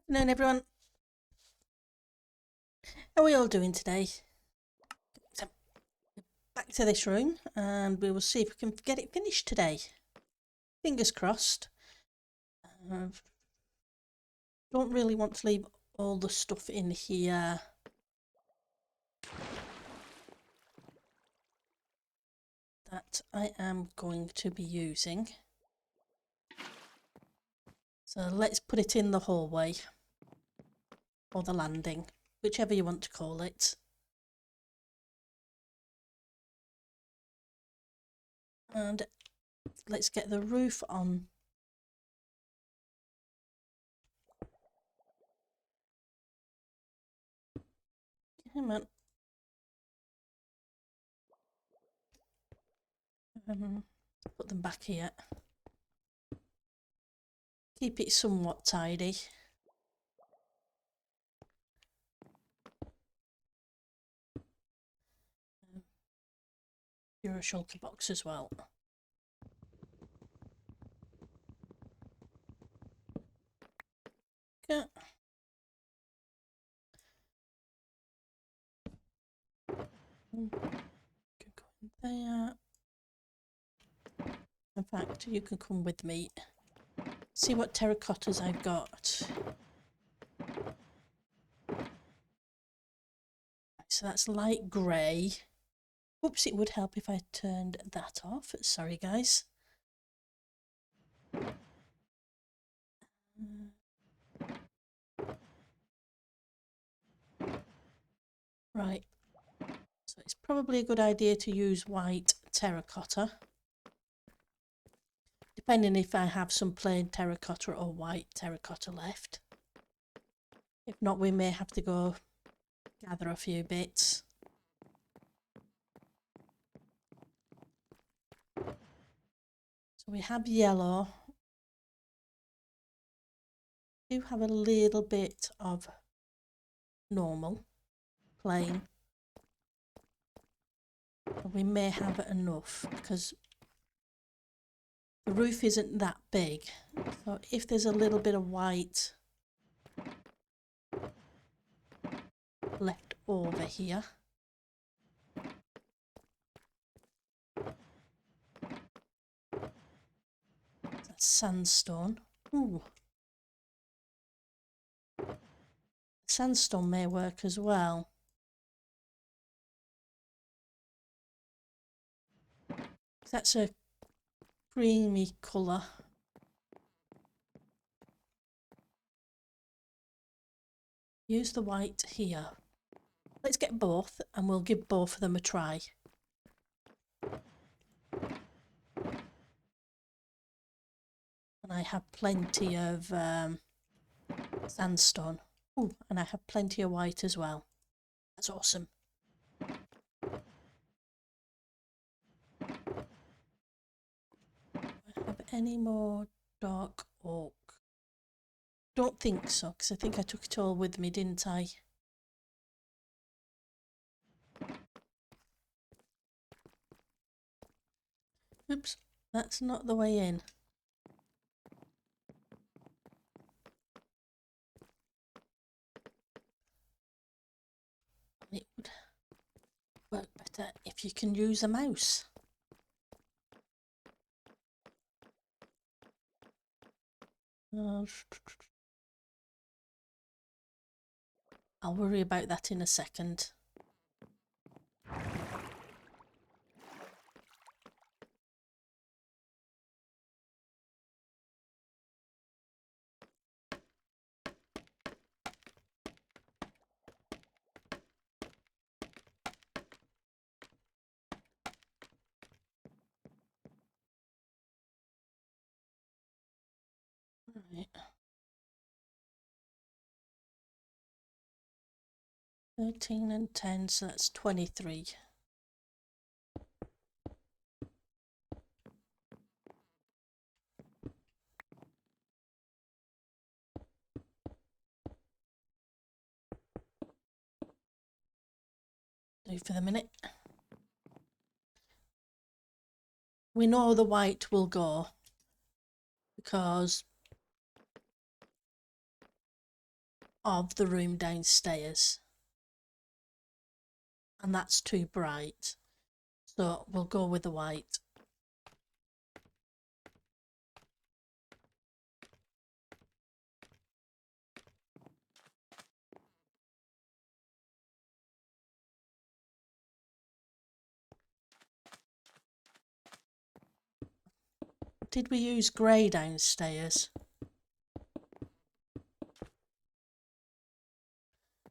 Afternoon, everyone. How are we all doing today? So, back to this room and we will see if we can get it finished today. Fingers crossed. Don't really want to leave all the stuff in here that I am going to be using. So let's put it in the hallway or the landing, whichever you want to call it. And let's get the roof on. Come on. Put them back here. Keep it somewhat tidy. You're a shulker box as well. Okay. Can go in there. In fact, you can come with me. See what terracottas I've got. So that's light grey. Oops, it would help if I turned that off. Sorry, guys. Right. So it's probably a good idea to use white terracotta. Depending if I have some plain terracotta or white terracotta left. If not, we may have to go gather a few bits. So we have yellow. We do have a little bit of normal, plain. We may have enough because the roof isn't that big. So if there's a little bit of white left over here, that's sandstone. Ooh. Sandstone may work as well. That's a creamy colour. Use the white here. Let's get both and we'll give both of them a try. And I have plenty of sandstone. Ooh, and I have plenty of white as well. That's awesome. Do I have any more dark oak? Don't think so, because I think I took it all with me, didn't I? Oops, that's not the way in. It would work better if you can use a mouse. I'll worry about that in a second. Right. 13 and 10, so that's 23. Do for the minute. We know the white will go because of the room downstairs. And that's too bright. So we'll go with the white. Did we use grey downstairs?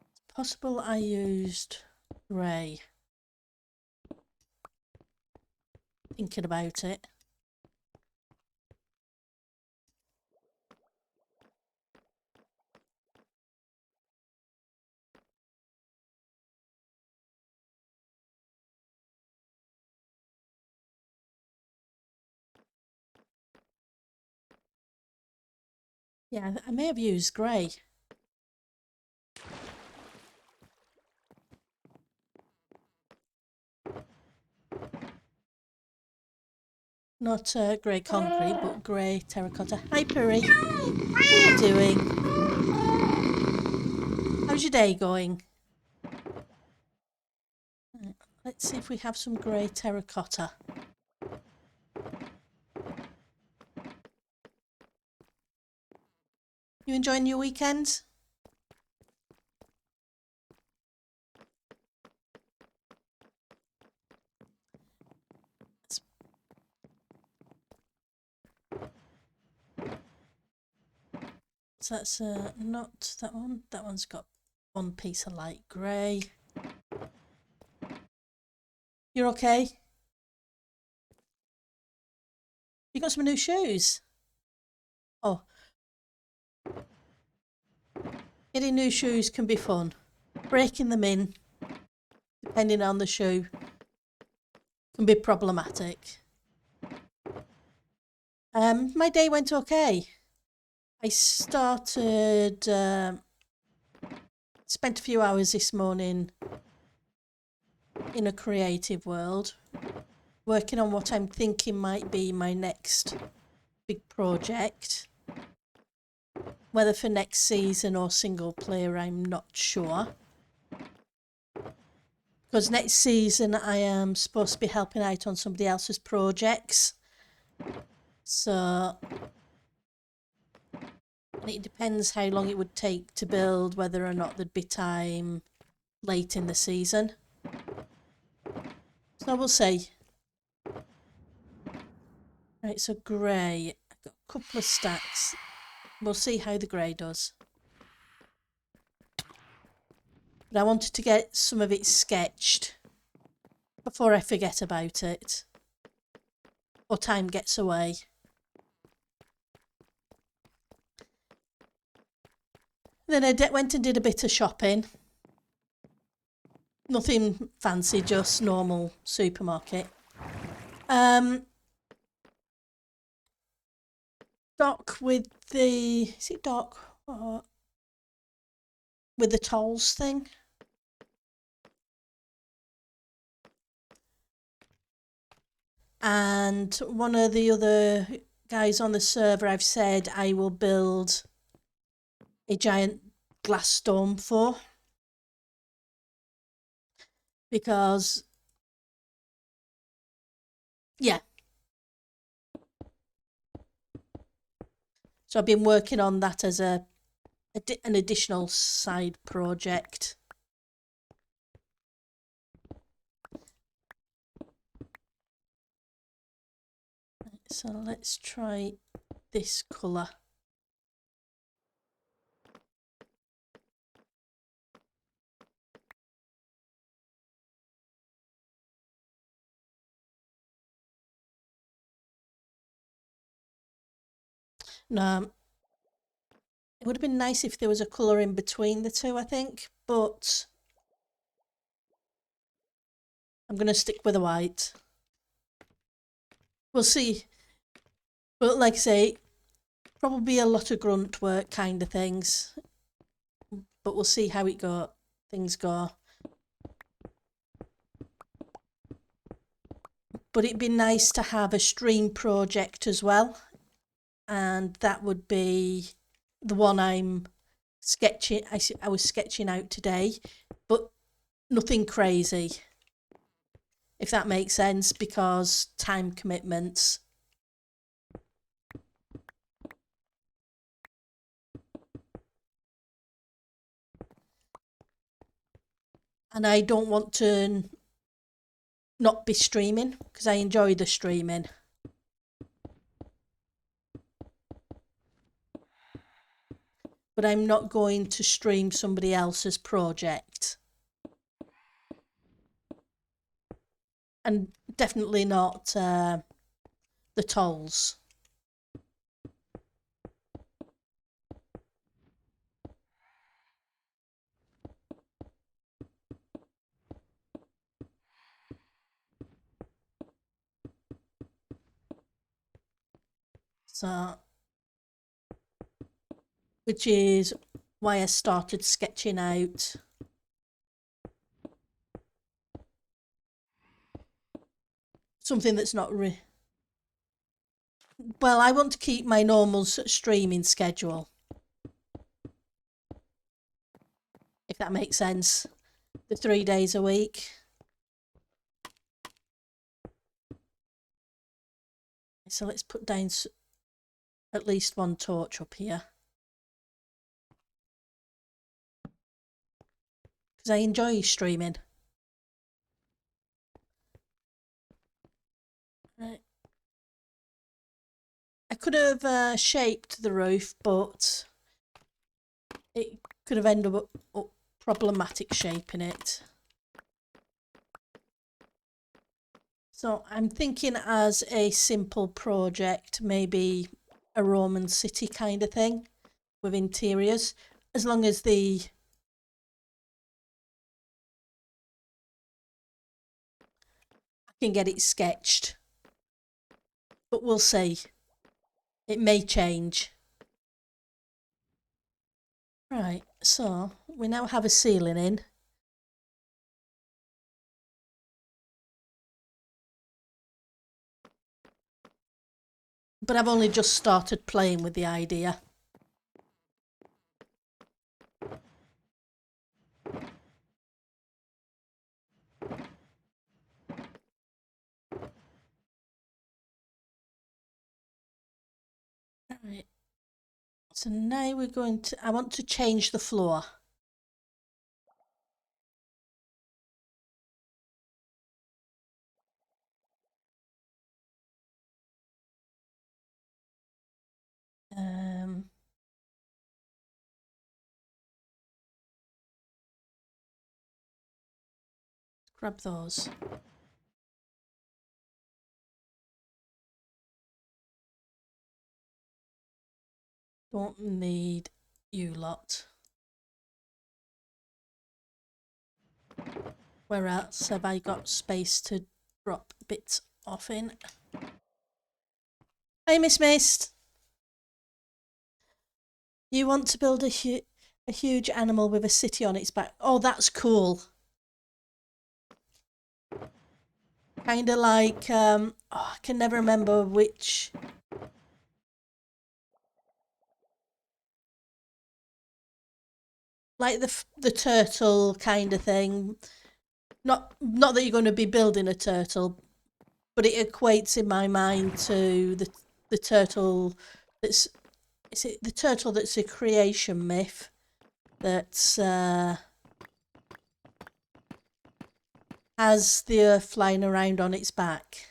It's possible I used grey. Thinking about it. Yeah, I may have used grey. Not grey concrete, but grey terracotta. Hi, Puri. What are you doing? How's your day going? Let's see if we have some grey terracotta. You enjoying your weekend? So that's not that one. That one's got one piece of light grey. You're okay? You got some new shoes? Oh. Getting new shoes can be fun. Breaking them in, depending on the shoe, can be problematic. My day went okay. I started, spent a few hours this morning in a creative world, working on what I'm thinking might be my next big project. Whether for next season or single player, I'm not sure. Because next season I am supposed to be helping out on somebody else's projects. So, and it depends how long it would take to build, whether or not there'd be time late in the season. So we'll see. Right, so grey. I've got a couple of stacks. We'll see how the grey does. But I wanted to get some of it sketched before I forget about it. Or time gets away. Then I went and did a bit of shopping. Nothing fancy, just normal supermarket. Dock with the... Is it dock? With the tolls thing? And one of the other guys on the server, I've said I will build a giant glass dome for, because yeah, so I've been working on that as an additional side project. So let's try this colour. No, it would have been nice if there was a colour in between the two, I think, but I'm going to stick with the white. We'll see. But like I say, probably a lot of grunt work kind of things. But we'll see how things go. But it'd be nice to have a stream project as well. And that would be the one I'm sketching. I was sketching out today, but nothing crazy, if that makes sense, because time commitments. And I don't want to not be streaming because I enjoy the streaming. But I'm not going to stream somebody else's project. And definitely not the tolls. So, which is why I started sketching out something that's not well, I want to keep my normal streaming schedule, if that makes sense. The 3 days a week. So let's put down at least one torch up here. Because I enjoy streaming. Right. I could have shaped the roof, but it could have ended up problematic shaping it. So I'm thinking as a simple project, maybe a Roman city kind of thing with interiors, as long as I can get it sketched. But we'll see. It may change. Right, so we now have a ceiling in. But I've only just started playing with the idea. Right. So now we're going to, I want to change the floor. Grab those. Don't need you lot. Where else have I got space to drop bits off in? Hey, Miss Mist. You want to build a huge animal with a city on its back? Oh, that's cool. Kind of like, I can never remember which. Like the turtle kind of thing. Not that you're going to be building a turtle, but it equates in my mind to the turtle that's, is it the turtle that's a creation myth that's has the earth flying around on its back.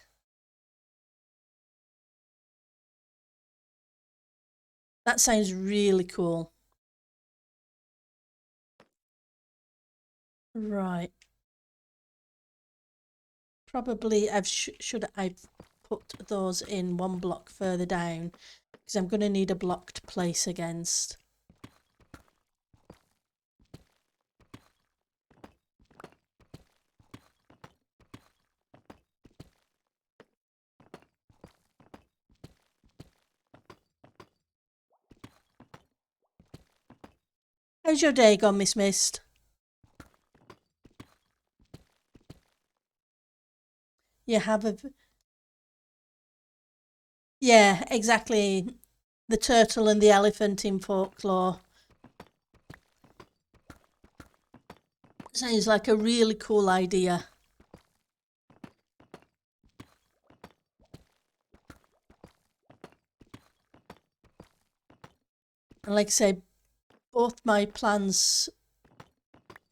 That sounds really cool. Right. Probably should I've put those in one block further down because I'm going to need a block to place against. How's your day gone, Miss Mist? You have a... Yeah, exactly. The turtle and the elephant in folklore. Sounds like a really cool idea. And like I say, both my plans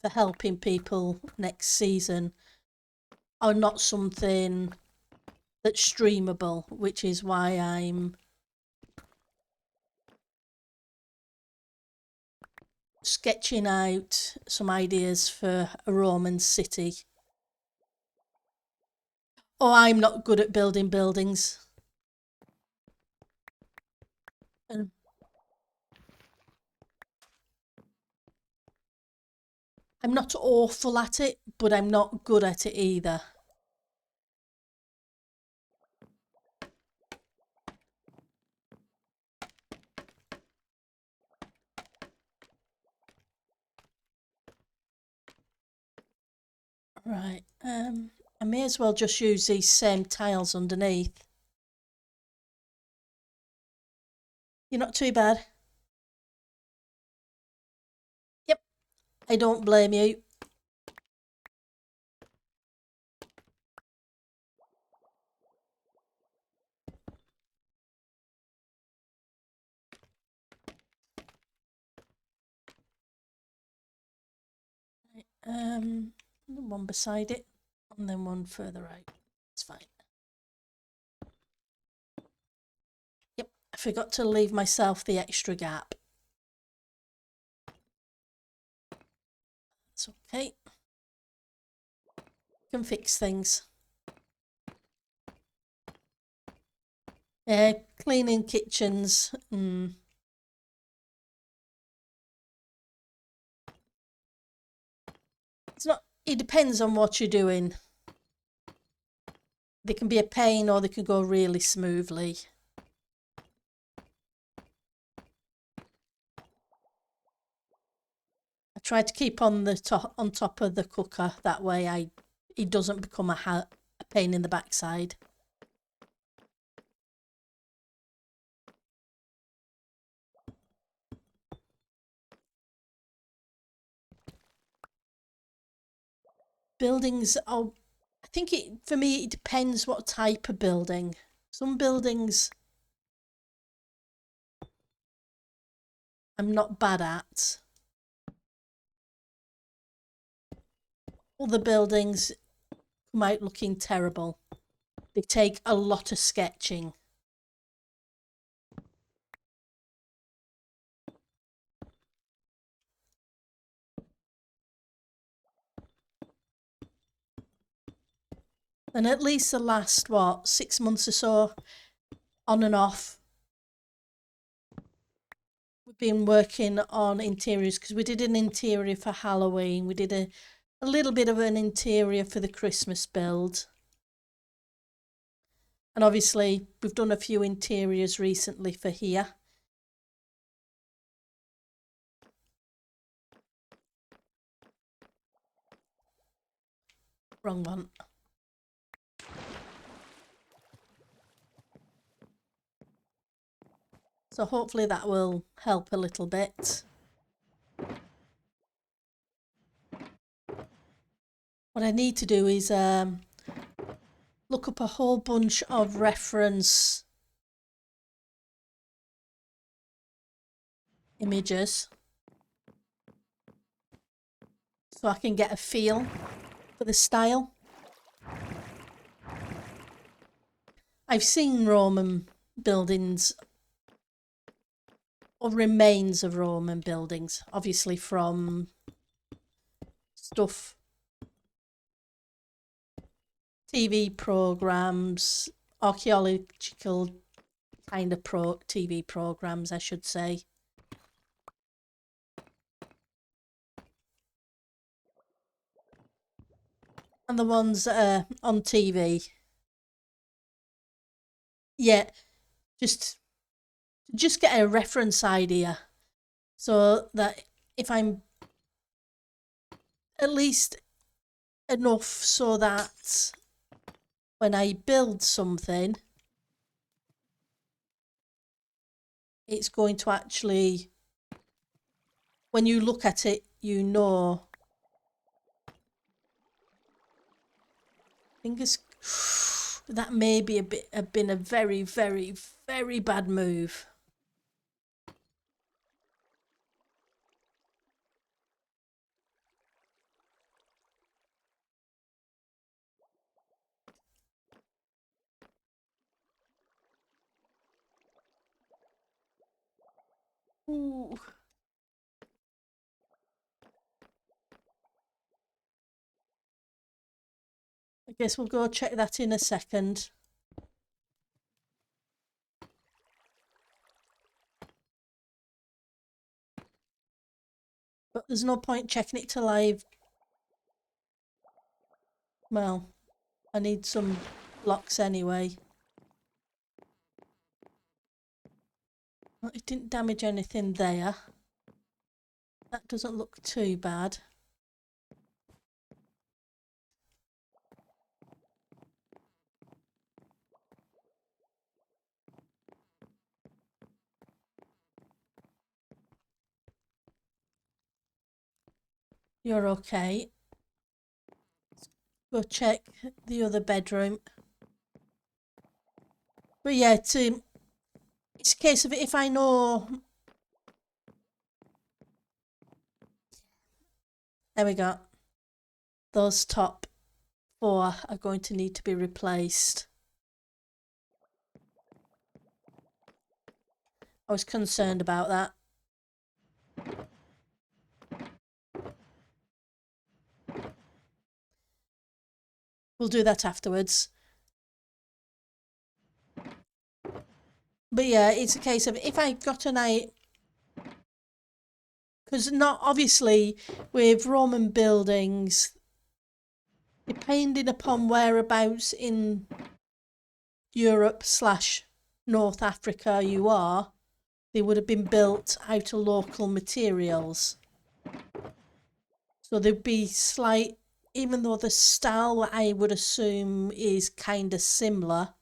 for helping people next season are not something that's streamable, which is why I'm sketching out some ideas for a Roman city. Oh, I'm not good at building buildings. And I'm not awful at it, but I'm not good at it either. Right, I may as well just use these same tiles underneath. You're not too bad. Yep, I don't blame you. One beside it, and then one further out. It's fine. Yep, I forgot to leave myself the extra gap. It's okay. Can fix things. Yeah, cleaning kitchens. It's not. It depends on what you're doing. They can be a pain, or they can go really smoothly. I try to keep on the top of the cooker. That way, it doesn't become a pain in the backside. Buildings are. I think for me, it depends what type of building. Some buildings I'm not bad at. Other buildings come out looking terrible. They take a lot of sketching. And at least the last, 6 months or so, on and off, we've been working on interiors, because we did an interior for Halloween. We did a little bit of an interior for the Christmas build. And obviously, we've done a few interiors recently for here. Wrong one. So hopefully that will help a little bit. What I need to do is look up a whole bunch of reference images so I can get a feel for the style. I've seen Roman buildings or remains of Roman buildings, obviously from stuff, TV programs, archaeological kind of TV programs, I should say. And the ones that are on TV. Yeah, just get a reference idea so that if I'm at least enough so that when I build something, it's going to actually, when you look at it, you know Fingers. That may be have been a very, very, very bad move. Ooh. I guess we'll go check that in a second. But there's no point checking it till I've... Well, I need some blocks anyway. Well, it didn't damage anything there. That doesn't look too bad. You're okay. Go check the other bedroom. But yeah, it's a case of if I know... There we go. Those top 4 are going to need to be replaced. I was concerned about that. We'll do that afterwards. But yeah, it's a case of if I got an eye... Because not obviously with Roman buildings, depending upon whereabouts in Europe / North Africa you are, they would have been built out of local materials. So there'd be slight, even though the style I would assume is kind of similar,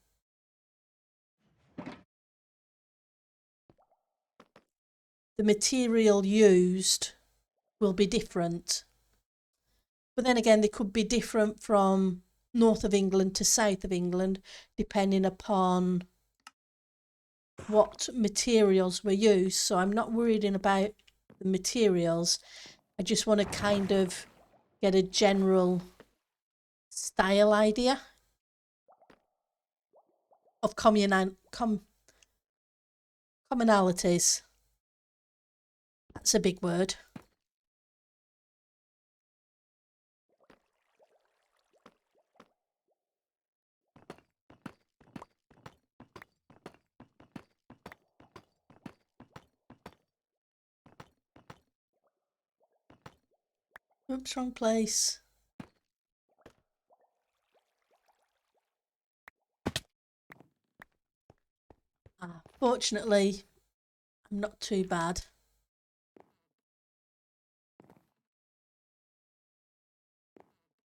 the material used will be different. But then again, they could be different from north of England to south of England, depending upon what materials were used. So I'm not worried about the materials. I just want to kind of get a general style idea of commonalities. That's a big word. Oops, wrong place. Fortunately, I'm not too bad.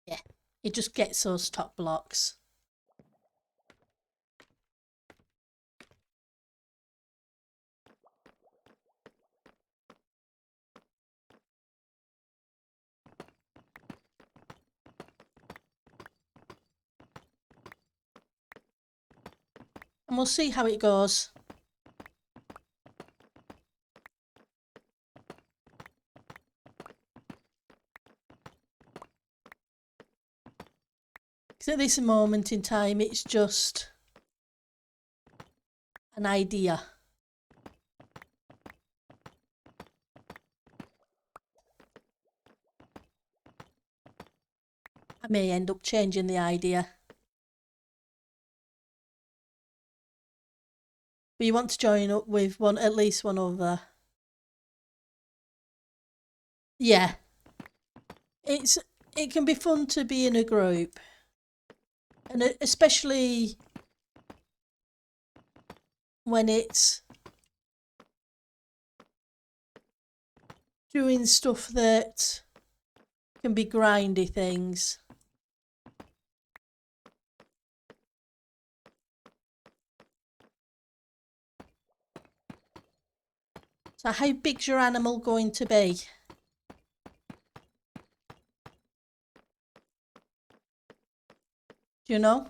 Yeah, it just gets those top blocks. And we'll see how it goes. Because at this moment in time, it's just an idea. I may end up changing the idea. But you want to join up with at least one other. Yeah. It can be fun to be in a group. And especially when it's doing stuff that can be grindy things. So how big's your animal going to be? Do you know?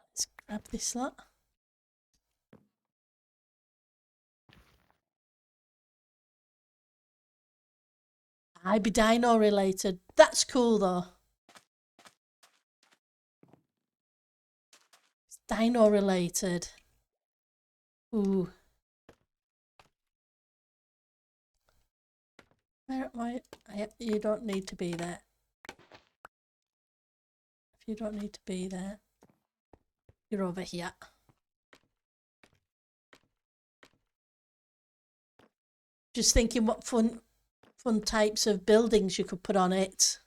Let's grab this lot. I'd be dino related. That's cool though. It's dino related. Ooh. Where am I? You don't need to be there. If you don't need to be there, you're over here. Just thinking what fun types of buildings you could put on it.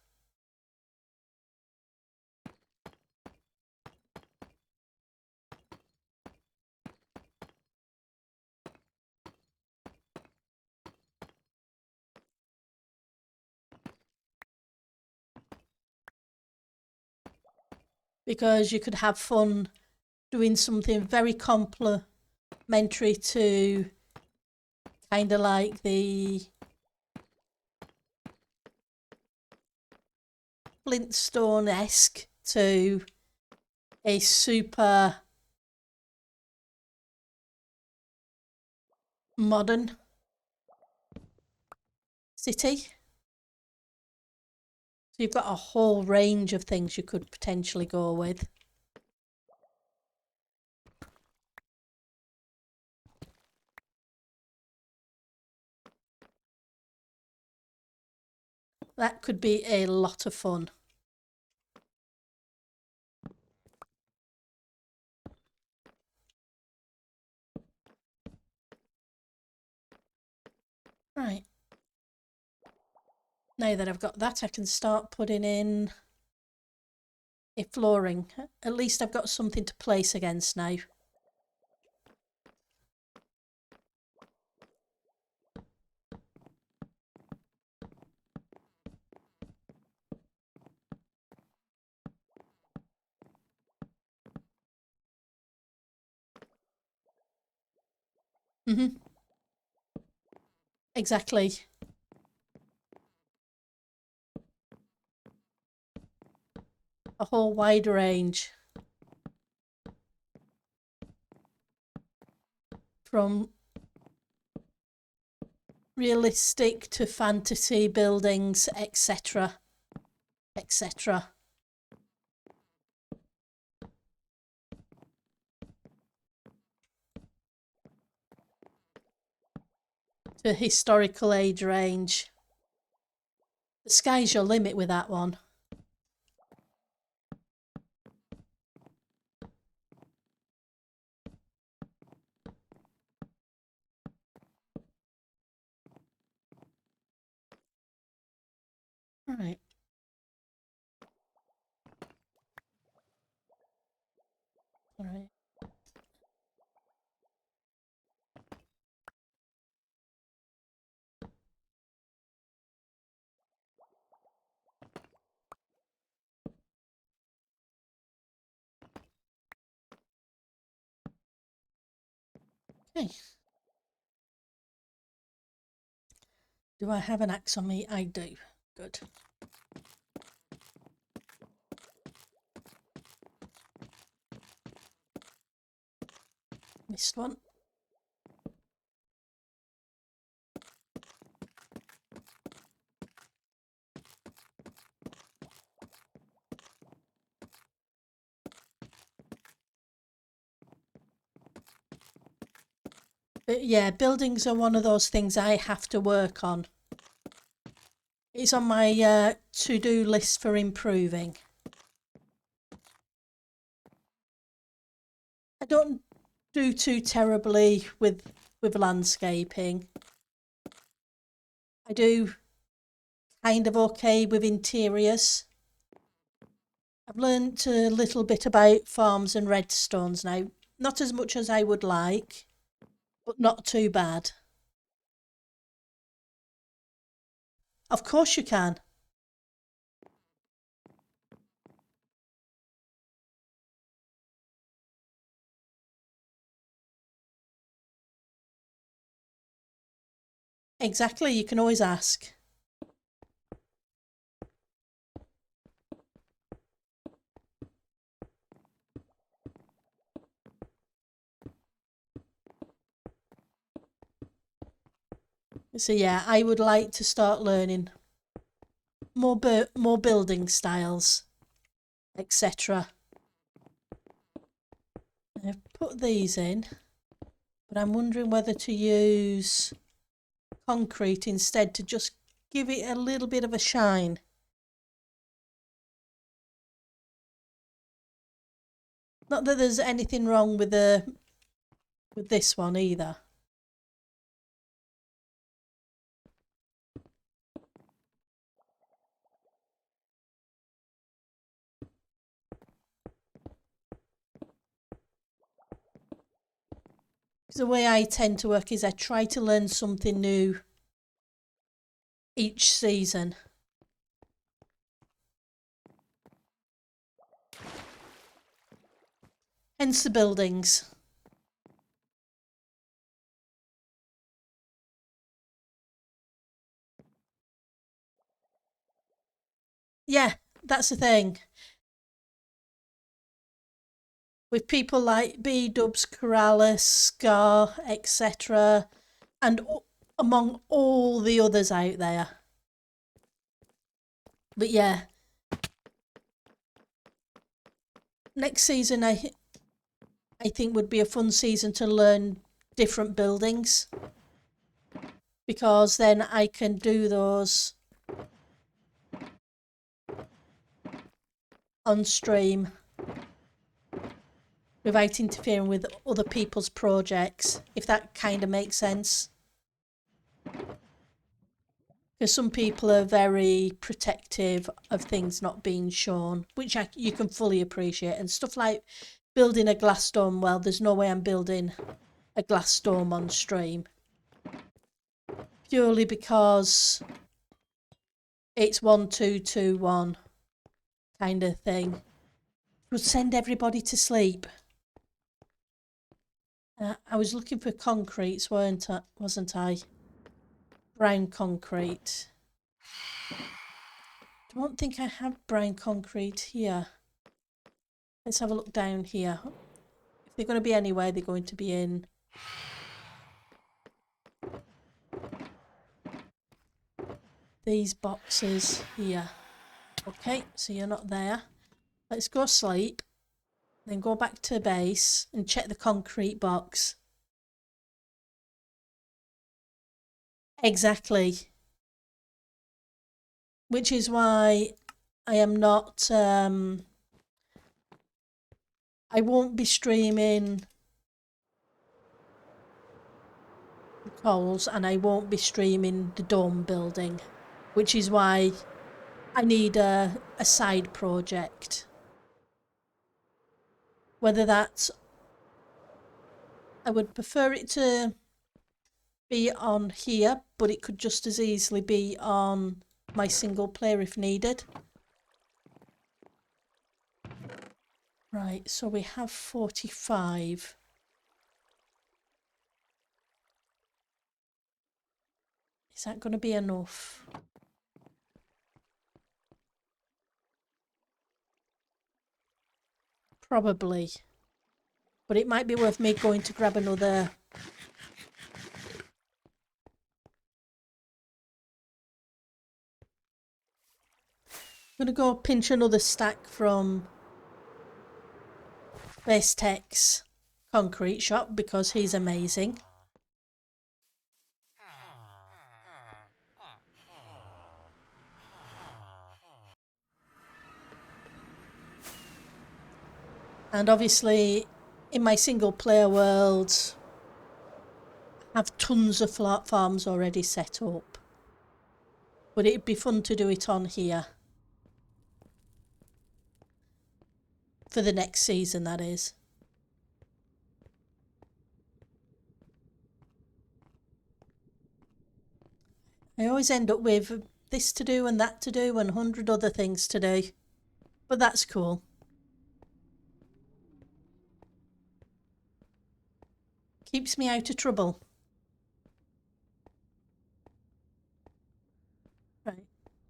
Because you could have fun doing something very complementary to kind of like the Flintstone-esque to a super modern city. So you've got a whole range of things you could potentially go with. That could be a lot of fun. Right. Now that I've got that, I can start putting in a flooring. At least I've got something to place against now. Mm-hmm. Exactly. A whole wide range. From realistic to fantasy buildings, etc. etc. To historical age range. The sky's your limit with that one. Right. All right. Okay. Do I have an axe on me? I do. Good. Missed one. But yeah, buildings are one of those things I have to work on. It's on my to-do list for improving. I don't do too terribly with landscaping. I do kind of okay with interiors. I've learnt a little bit about farms and redstones now. Not as much as I would like, but not too bad. Of course you can. Exactly, you can always ask. So yeah, I would like to start learning more building styles, etc. I've put these in, but I'm wondering whether to use concrete instead to just give it a little bit of a shine. Not that there's anything wrong with this one either. The way I tend to work is I try to learn something new each season. Hence the buildings. Yeah, that's the thing. With people like B-Dubs, Corrales, Scar, etc. and among all the others out there. But yeah, next season I think would be a fun season to learn different buildings, because then I can do those on stream without interfering with other people's projects, if that kind of makes sense. Because some people are very protective of things not being shown, which you can fully appreciate. And stuff like building a glass dome, well, there's no way I'm building a glass dome on stream. Purely because it's 1, 2, 2, 1 kind of thing. It would send everybody to sleep. I was looking for concretes, wasn't I? Brown concrete. I don't think I have brown concrete here. Let's have a look down here. If they're going to be anywhere, they're going to be in these boxes here. Okay, so you're not there. Let's go sleep, then go back to base and check the concrete box. Exactly. Which is why I am not, I won't be streaming coals, and I won't be streaming the dome building, which is why I need a side project. Whether that's, I would prefer it to be on here, but it could just as easily be on my single player if needed. Right, so we have 45. Is that going to be enough? Probably. But it might be worth me going to grab another. I'm going to go pinch another stack from Base Tech's concrete shop because he's amazing. And obviously, in my single player world, I have tons of farms already set up. But it'd be fun to do it on here. For the next season, that is. I always end up with this to do and that to do and 100 other things to do. But that's cool. Keeps me out of trouble.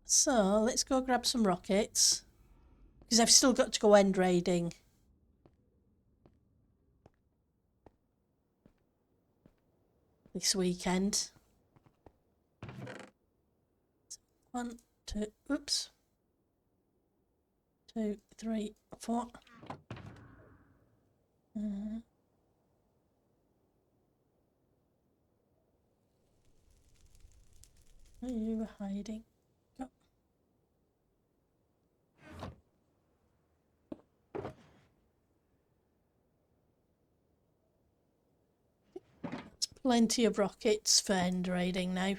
So let's go grab some rockets, because I've still got to go end raiding. This weekend. 1, 2, oops. 2, 3, 4. Where you were hiding? Go. That's plenty of rockets for end raiding now.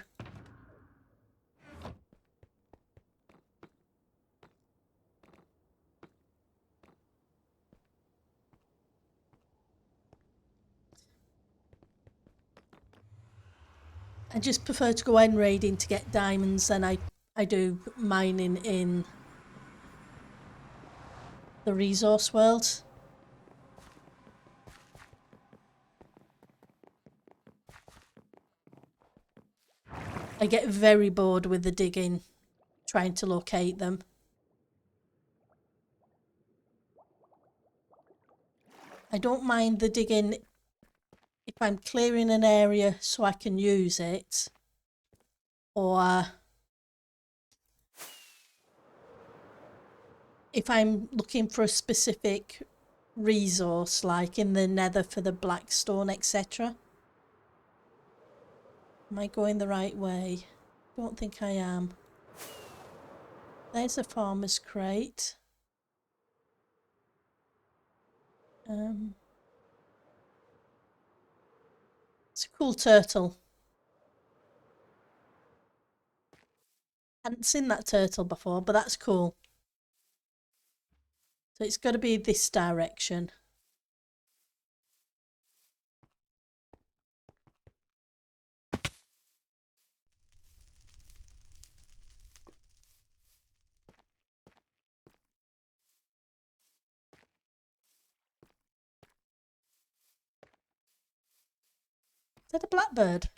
I just prefer to go end raiding to get diamonds than I do mining in the resource world. I get very bored with the digging, trying to locate them. I don't mind the digging if I'm clearing an area so I can use it, or if I'm looking for a specific resource, like in the nether for the blackstone, etc. Am I going the right way? Don't think I am. There's a farmer's crate. It's a cool turtle. Hadn't seen that turtle before, but that's cool. So it's got to be this direction. Is that a blackbird?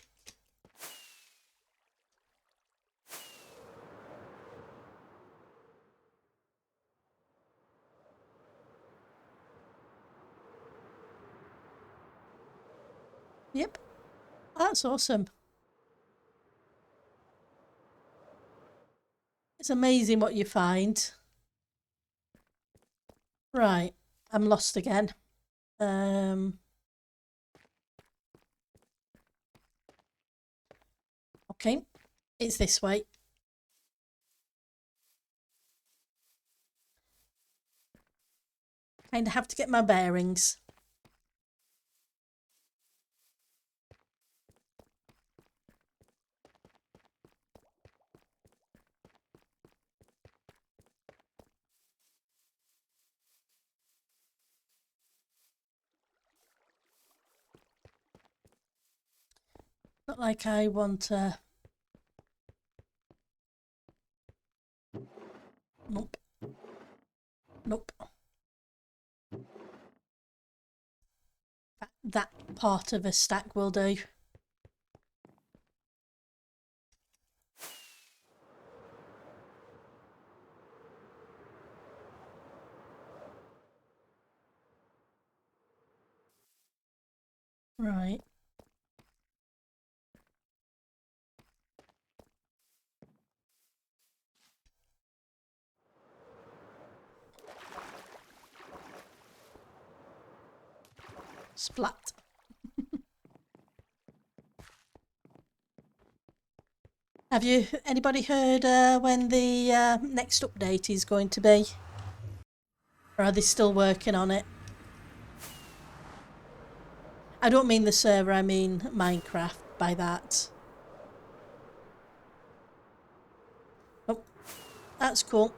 Yep. That's awesome. It's amazing what you find. Right. I'm lost again. Okay. It's this way. Kind of have to get my bearings. Not like I want to... Nope. Nope. That part of a stack will do. Right. Splat. Have anybody heard when the next update is going to be? Or are they still working on it? I don't mean the server, I mean Minecraft by that. Oh, that's cool.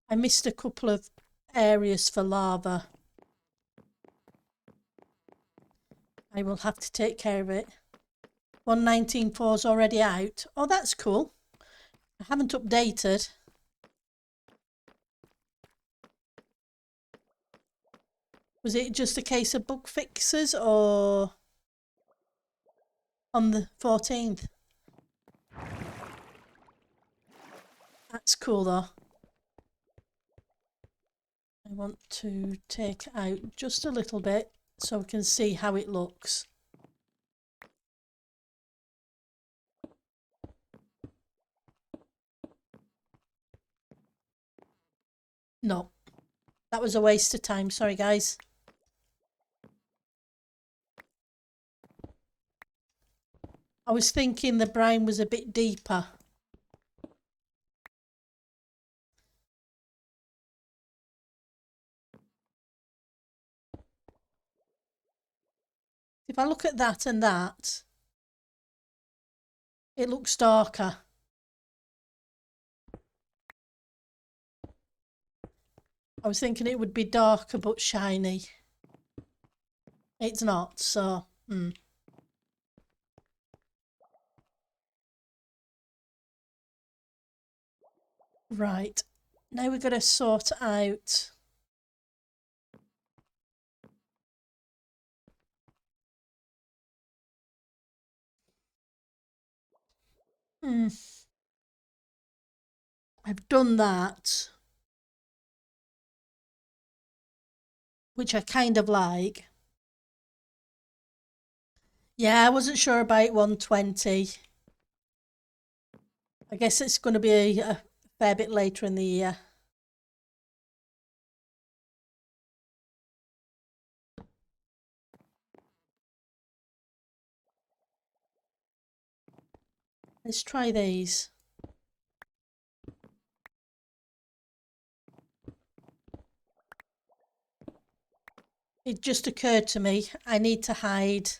I missed a couple of areas for lava. I will have to take care of it. 119.4's already out. Oh, that's cool. I haven't updated. Was it just a case of bug fixes or on the 14th? That's cool though. I want to take out just a little bit so we can see how it looks. No, that was a waste of time. Sorry, guys. I was thinking the brine was a bit deeper. If I look at that and that, it looks darker. I was thinking it would be darker but shiny. It's not, so... Right, now we've got to sort out... I've done that, which I kind of like. Yeah, I wasn't sure about 120. I guess it's going to be a fair bit later in the year. Let's try these. It just occurred to me, I need to hide.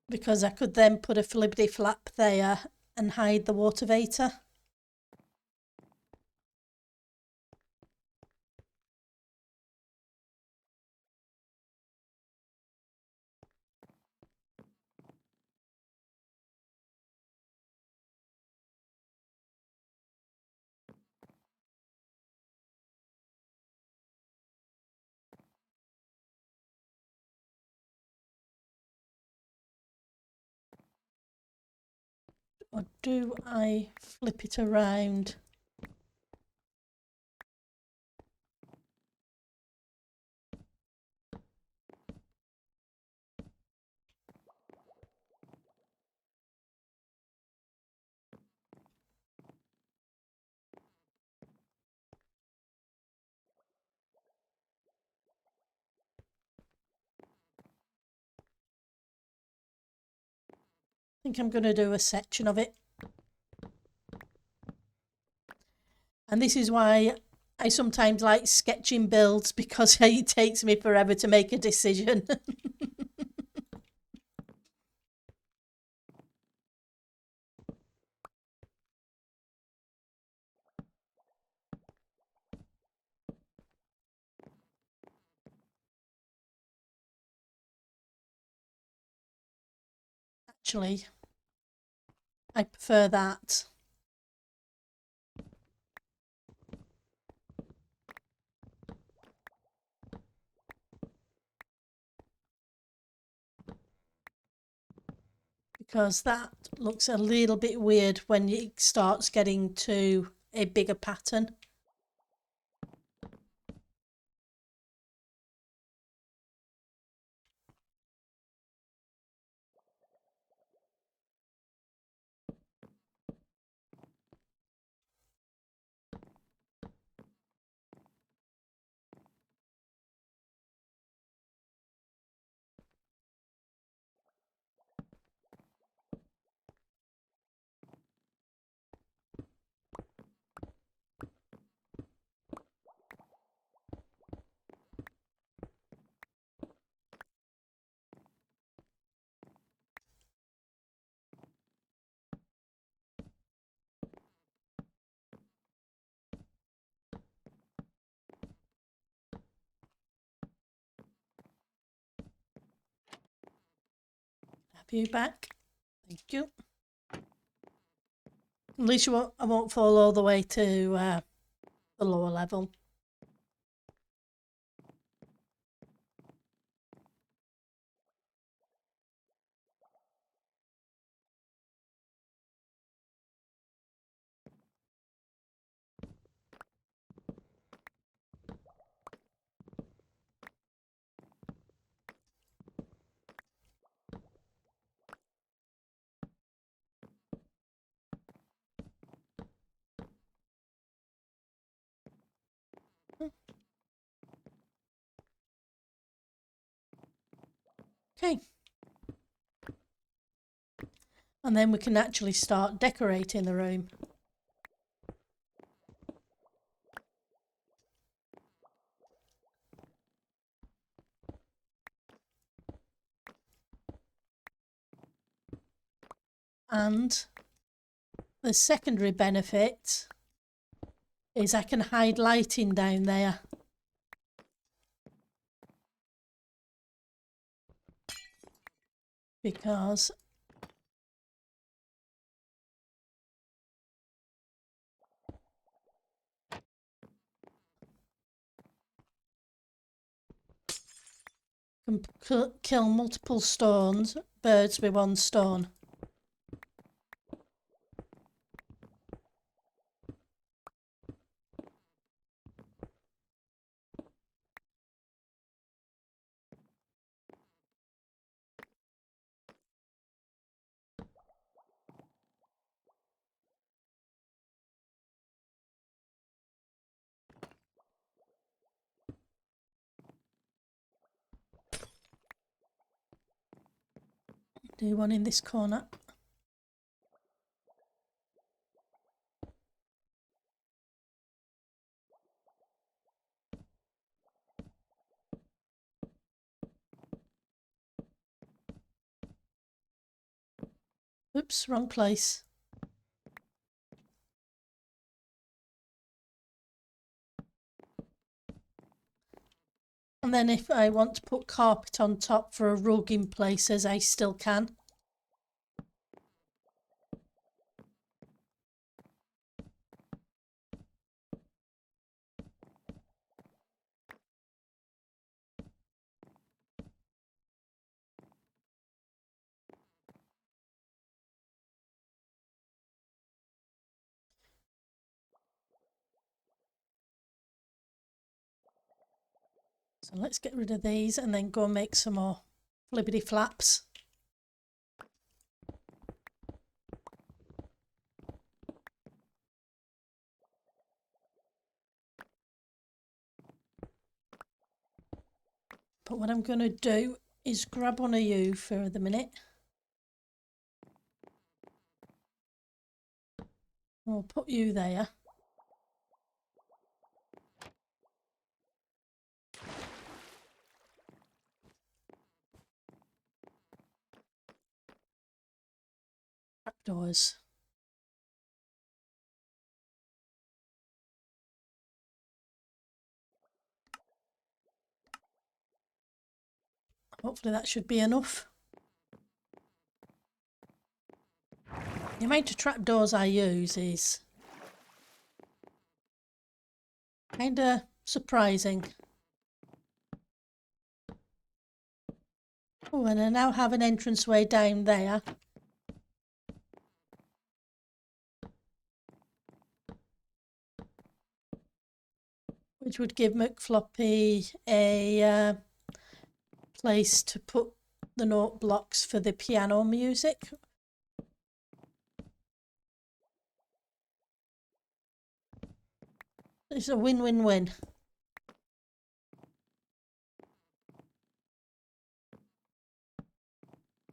Because I could then put a flippity flap there and hide the water vapor. Or do I flip it around? I think I'm going to do a section of it. And this is why I sometimes like sketching builds, because it takes me forever to make a decision. Actually, I prefer that. Because that looks a little bit weird when it starts getting to a bigger pattern. you back. Thank you. At least I won't fall all the way to the lower level. Okay. And then we can actually start decorating the room. And the secondary benefit is I can hide lighting down there. Because I can kill multiple birds with one stone. Do one in this corner. Oops, wrong place. And then if I want to put carpet on top for a rug in places, I still can. So let's get rid of these and then go and make some more flippity flaps. But what I'm going to do is grab one of you for the minute. I'll put you there. Trapdoors. Hopefully that should be enough. The amount of trapdoors I use is kind of surprising. Oh, and I now have an entranceway down there. Which would give McFloppy a place to put the note blocks for the piano music. It's a win-win-win.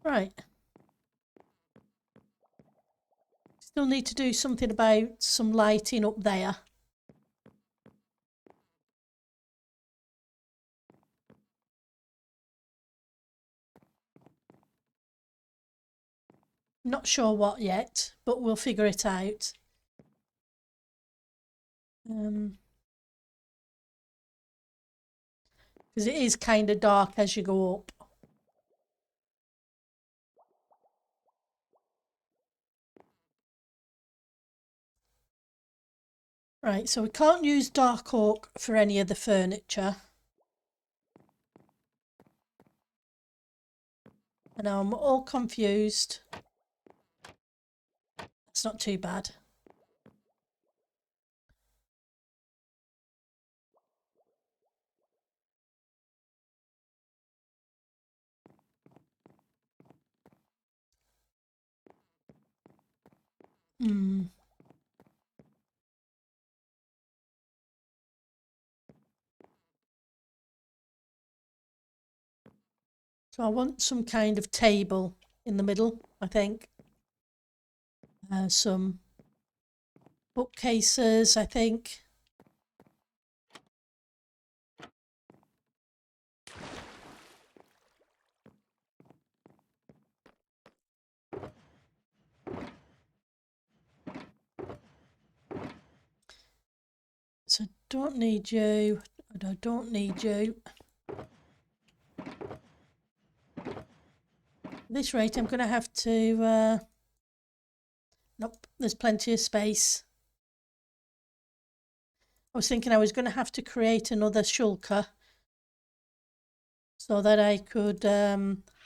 Right. Still need to do something about some lighting up there. Not sure what yet, but we'll figure it out. Because it is kind of dark as you go up. Right, so we can't use dark oak for any of the furniture. And now I'm all confused. It's not too bad. So I want some kind of table in the middle, I think. Some bookcases, I think. So don't need you, and I don't need you. At this rate, I'm going to have to... nope, there's plenty of space. I was thinking I was going to have to create another shulker so that I could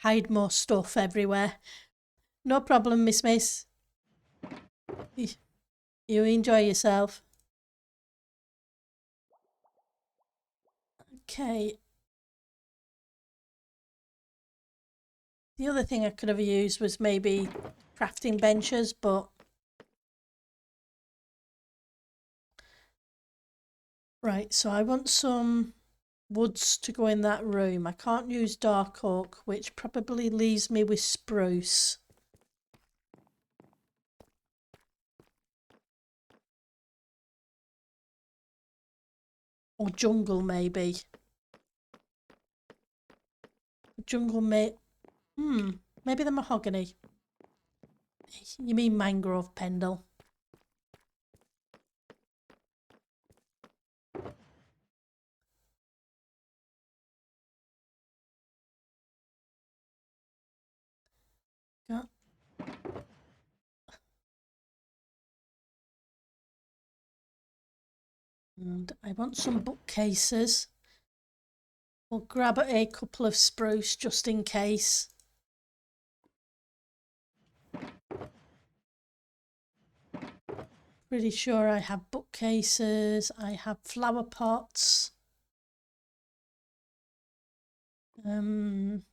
hide more stuff everywhere. No problem, Miss. You enjoy yourself. Okay. The other thing I could have used was maybe crafting benches, but right, so I want some woods to go in that room. I can't use dark oak, which probably leaves me with spruce. Or jungle, maybe. Jungle may... maybe the mahogany. You mean mangrove, Pendle? Yeah. And I want some bookcases. We'll grab a couple of spruce just in case. Pretty sure I have bookcases. I have flower pots. Don't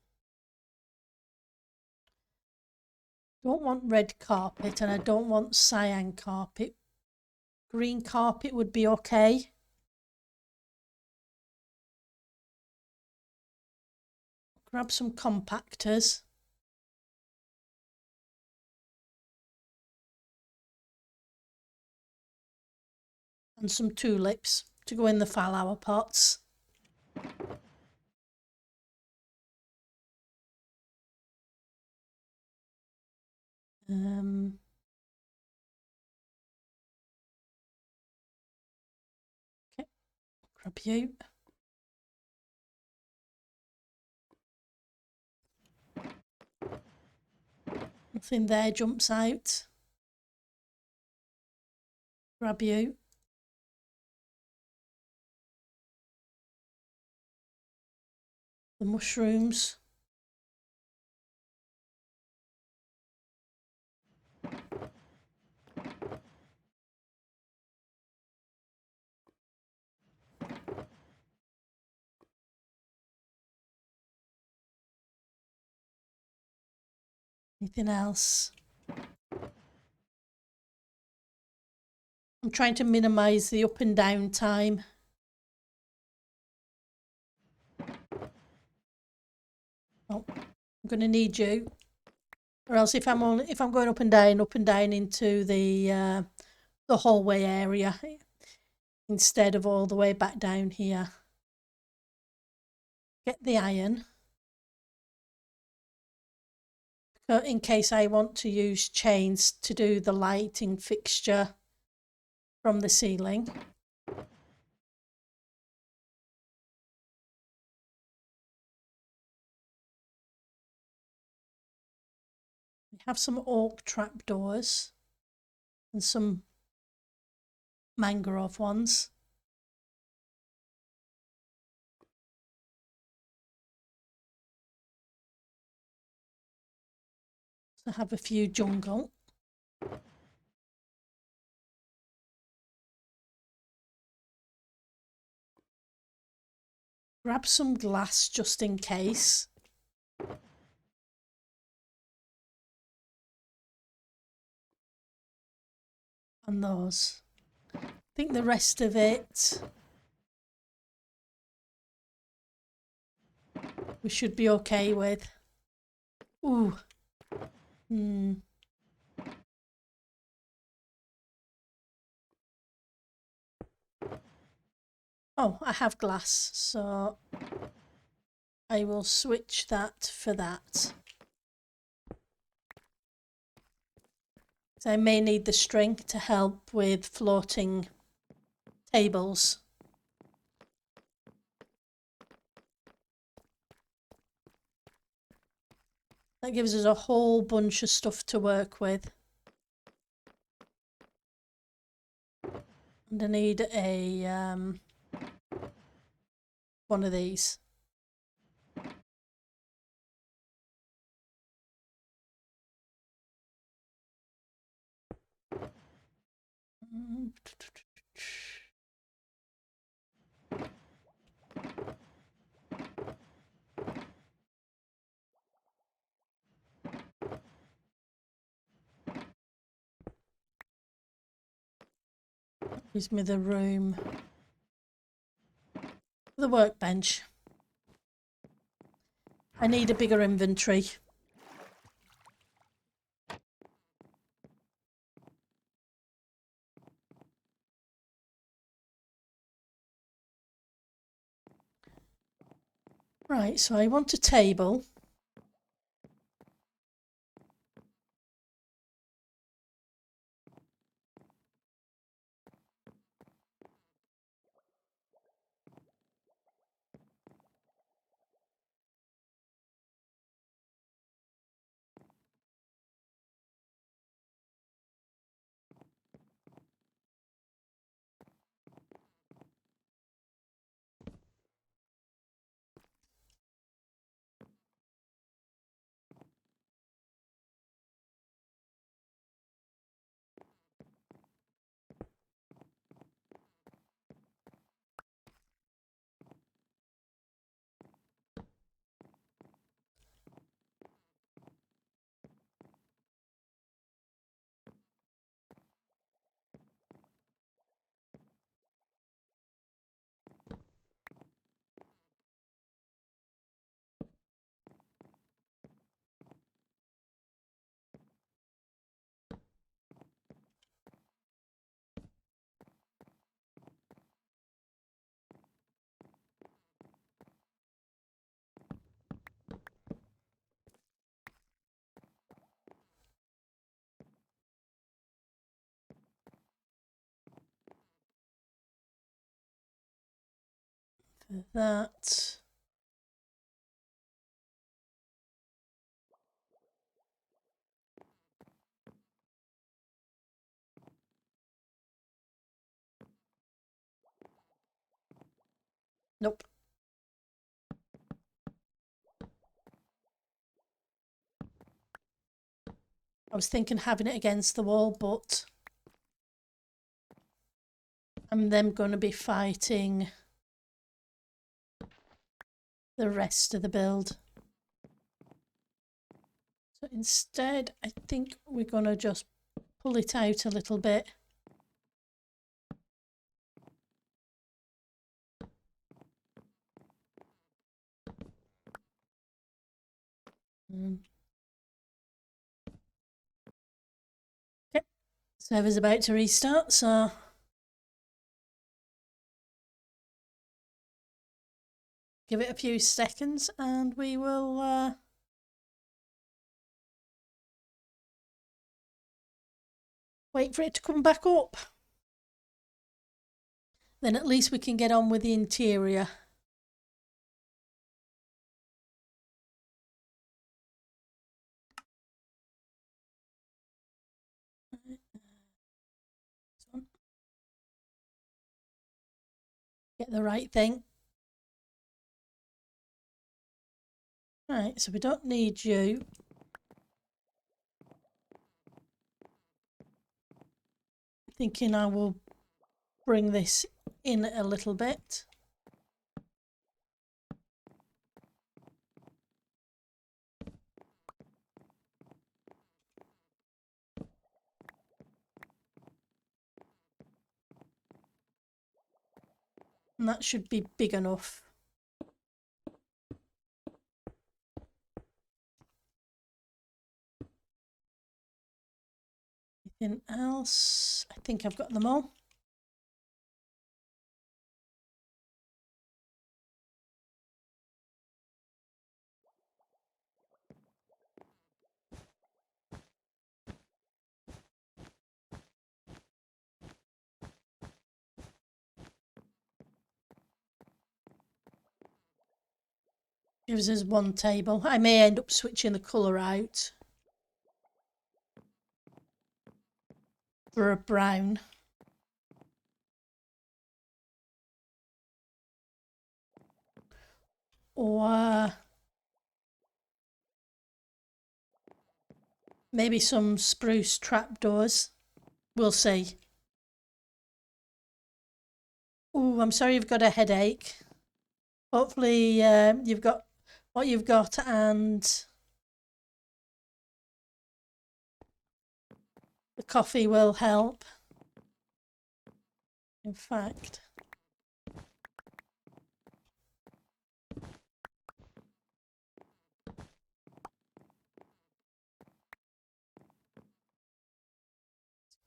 want red carpet and I don't want cyan carpet. Green carpet would be okay. Grab some compactors. And some tulips to go in the flower pots. Okay, grab you. Nothing there jumps out. Grab you. The mushrooms. Anything else? I'm trying to minimize the up and down time. Oh, I'm going to need you. Or else if I'm going up and down into the hallway area instead of all the way back down here. Get the iron. In case I want to use chains to do the lighting fixture from the ceiling. We have some oak trapdoors and some mangrove ones. So I have a few jungle. Grab some glass just in case. And those. I think the rest of it we should be okay with. Ooh. Oh, I have glass, so I will switch that for that. I may need the string to help with floating tables. That gives us a whole bunch of stuff to work with. And I need a one of these. Gives me the room. The workbench. I need a bigger inventory. Right, so I want a table. For that. Nope. I was thinking having it against the wall, but I'm then going to be fighting the rest of the build. So instead, I think we're going to just pull it out a little bit. Okay, server's about to restart, so give it a few seconds and we will wait for it to come back up. Then at least we can get on with the interior. Get the right thing. Right, so we don't need you. Thinking I will bring this in a little bit. And that should be big enough. Anything else? I think I've got them all. Gives us one table. I may end up switching the colour out for a brown. Or maybe some spruce trapdoors. We'll see. Oh, I'm sorry you've got a headache. Hopefully you've got what you've got and the coffee will help. In fact,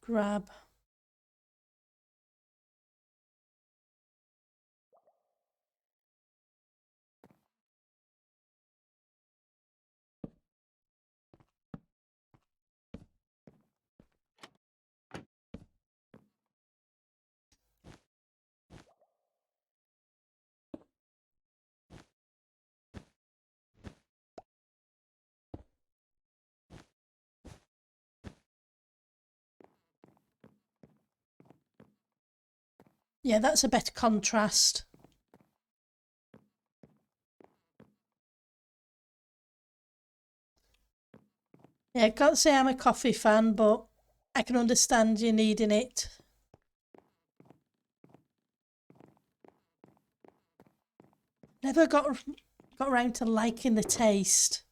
grab. Yeah, that's a better contrast. Yeah, I can't say I'm a coffee fan, but I can understand you needing it. Never got around to liking the taste.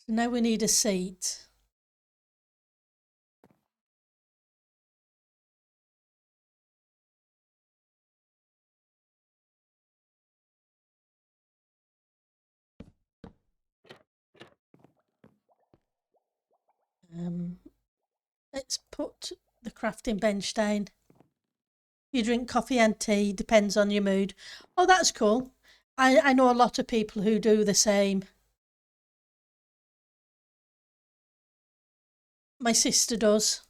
So now we need a seat. Let's put the crafting bench down. You drink coffee and tea, depends on your mood. Oh, that's cool. I know a lot of people who do the same. My sister does.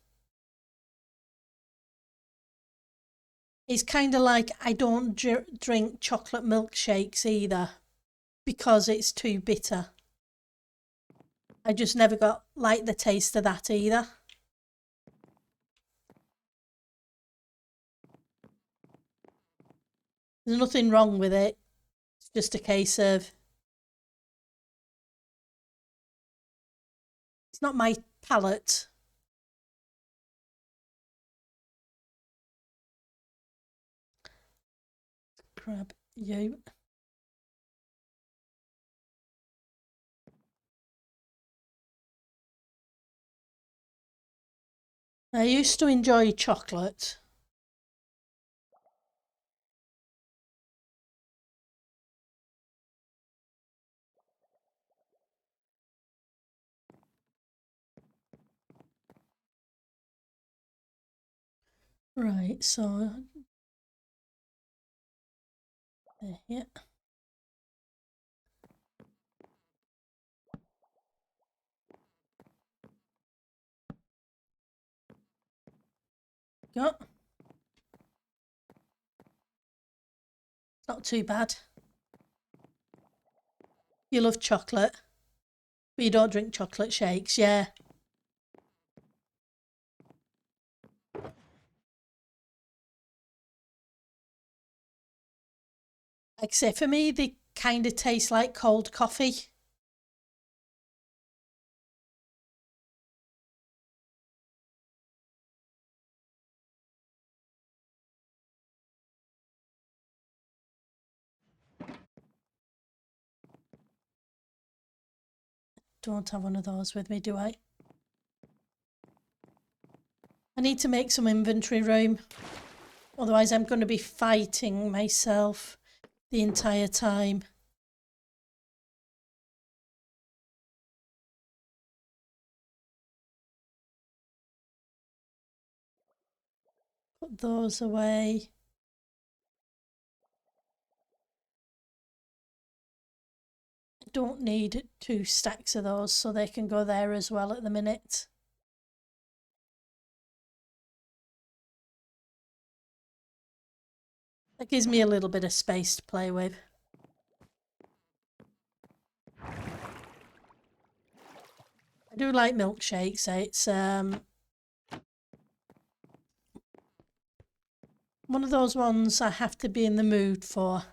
It's kind of like I don't drink chocolate milkshakes either because it's too bitter. I just never got like the taste of that either. There's nothing wrong with it. It's just a case of it's not my palate. Grab you. I used to enjoy chocolate. Right, so yeah. Got. Not too bad. You love chocolate. But you don't drink chocolate shakes, yeah. Like I say, for me, they kind of taste like cold coffee. Don't have one of those with me, do I? I need to make some inventory room. Otherwise, I'm going to be fighting myself the entire time. Put those away. I don't need 2 stacks of those, so they can go there as well at the minute. That gives me a little bit of space to play with. I do like milkshakes. It's one of those ones I have to be in the mood for.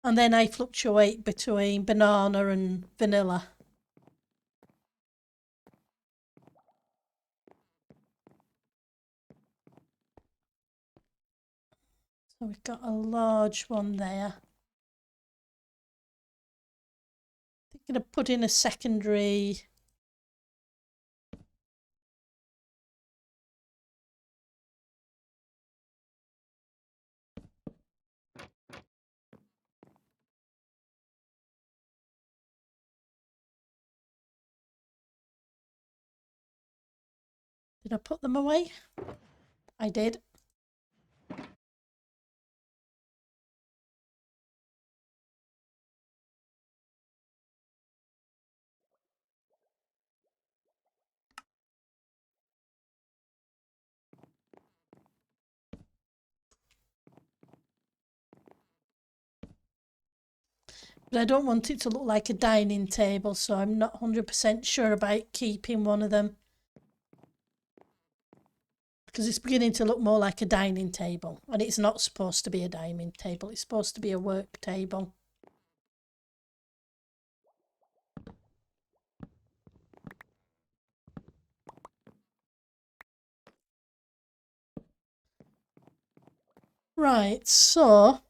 And then I fluctuate between banana and vanilla. So we've got a large one there. I'm going to put in a secondary. Did I put them away? I did. But I don't want it to look like a dining table, so I'm not 100% sure about keeping one of them. Because it's beginning to look more like a dining table, and it's not supposed to be a dining table, it's supposed to be a work table. Right, so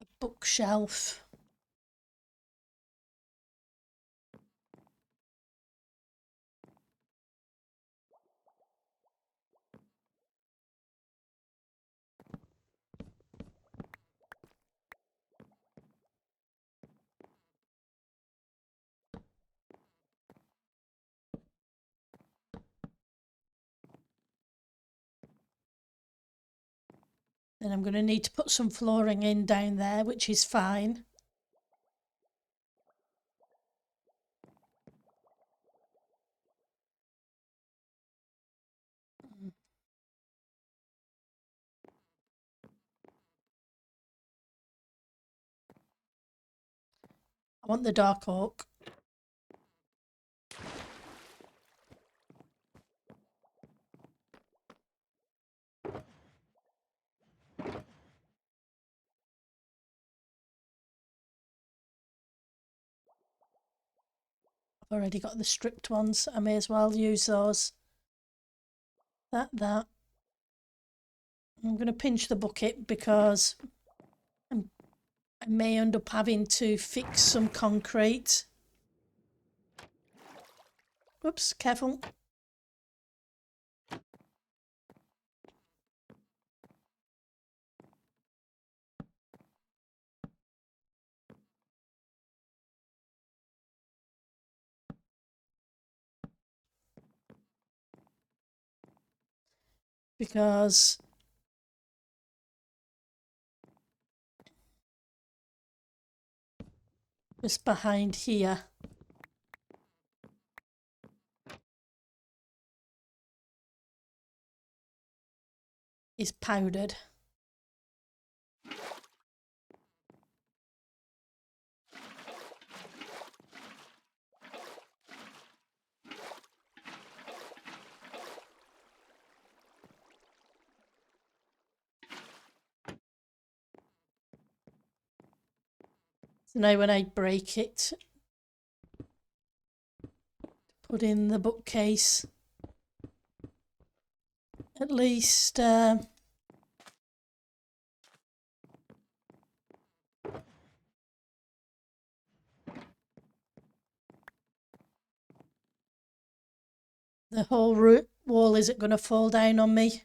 a bookshelf. Then I'm going to need to put some flooring in down there, which is fine. I want the dark oak. I've already got the stripped ones. I may as well use those. That. I'm going to pinch the bucket because I may end up having to fix some concrete. Whoops, careful. Because just behind here is powdered. So now when I break it, put in the bookcase, at least the whole wall isn't going to fall down on me.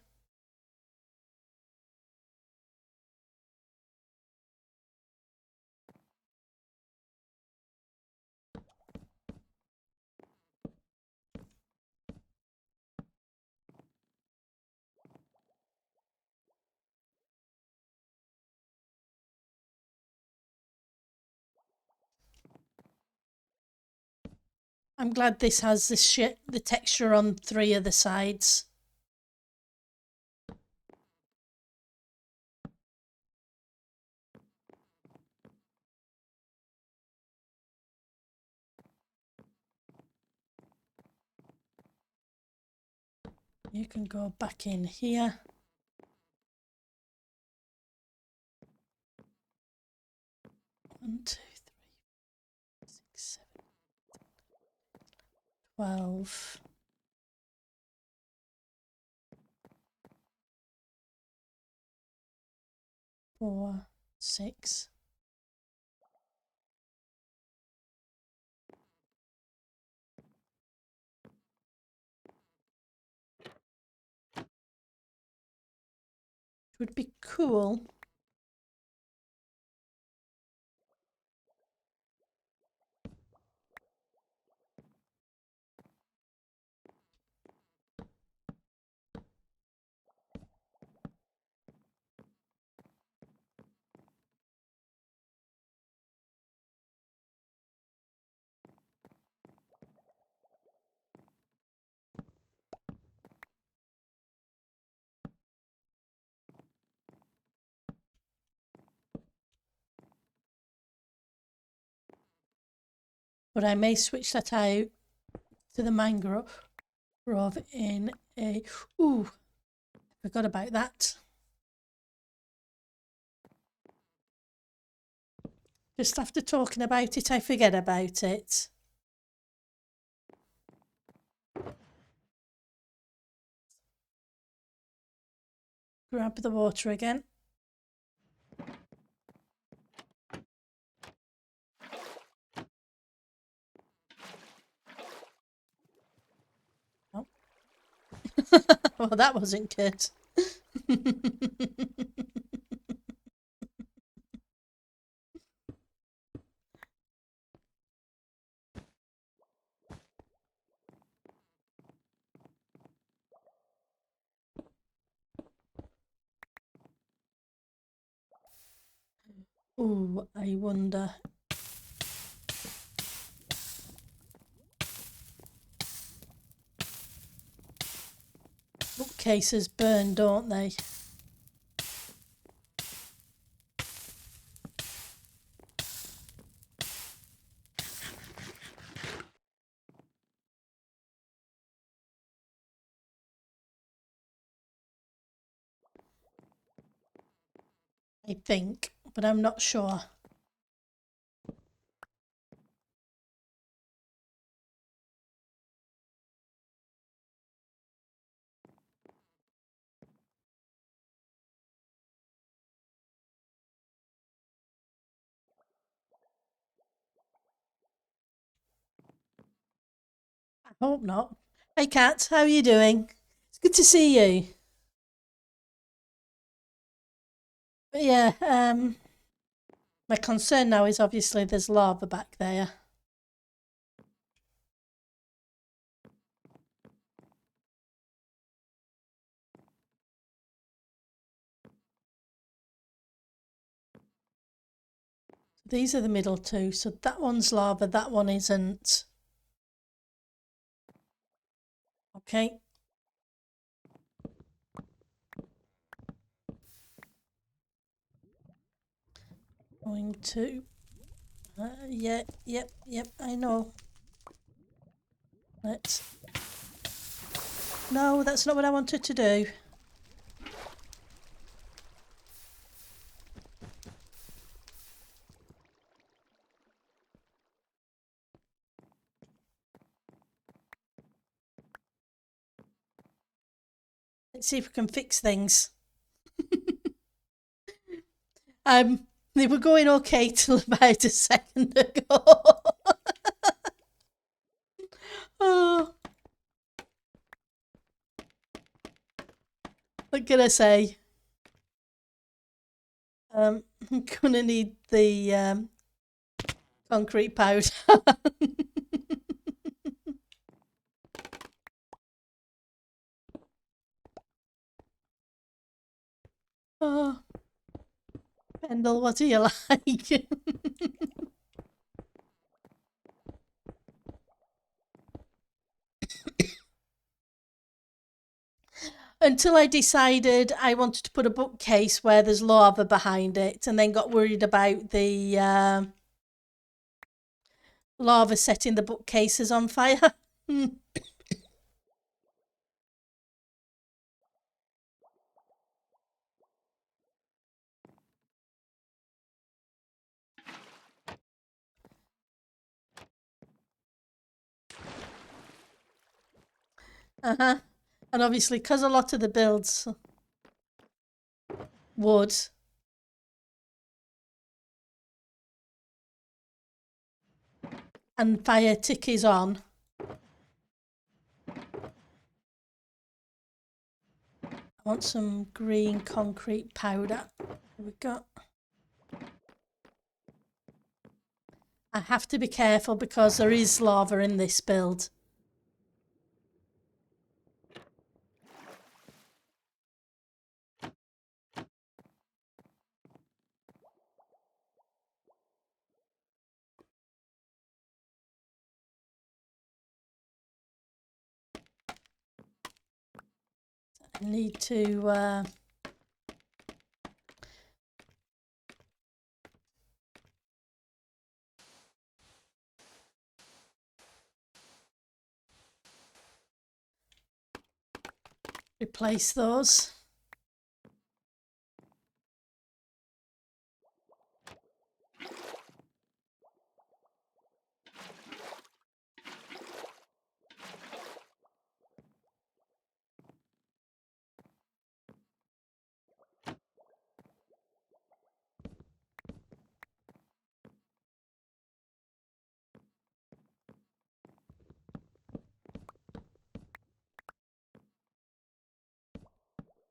I'm glad this has the texture on 3 of the sides. You can go back in here. One, 2, 3, 6, 7, 12. Four, 6. It would be cool. But I may switch that out to the mangrove in a... Ooh, forgot about that. Just after talking about it, I forget about it. Grab the water again. Oh. Well, that wasn't good. Ooh, I wonder. Bookcases burn, don't they? I think, but I'm not sure. I hope not. Hey Kat, how are you doing? It's good to see you. But yeah, my concern now is obviously there's lava back there. These are the middle two, so that one's lava, that one isn't. Okay. Going to... yeah, yep, I know. Let's... No, that's not what I wanted to do. Let's see if we can fix things. They were going okay till about a second ago. Oh, what can I say? I'm gonna need the concrete powder. Oh, Pendle, what do you like? Until I decided I wanted to put a bookcase where there's lava behind it, and then got worried about the lava setting the bookcases on fire. Uh-huh. And obviously, because a lot of the builds wood, and fire tick is on. I want some green concrete powder. Here we go. I have to be careful because there is lava in this build. I need to replace those.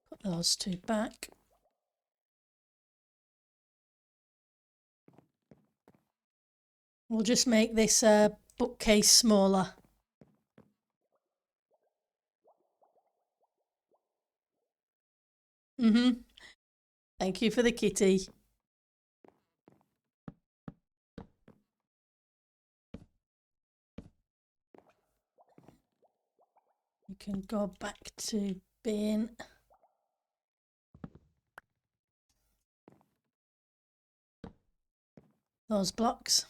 Put those two back. We'll just make this bookcase smaller. Thank you for the kitty. You can go back to being those blocks.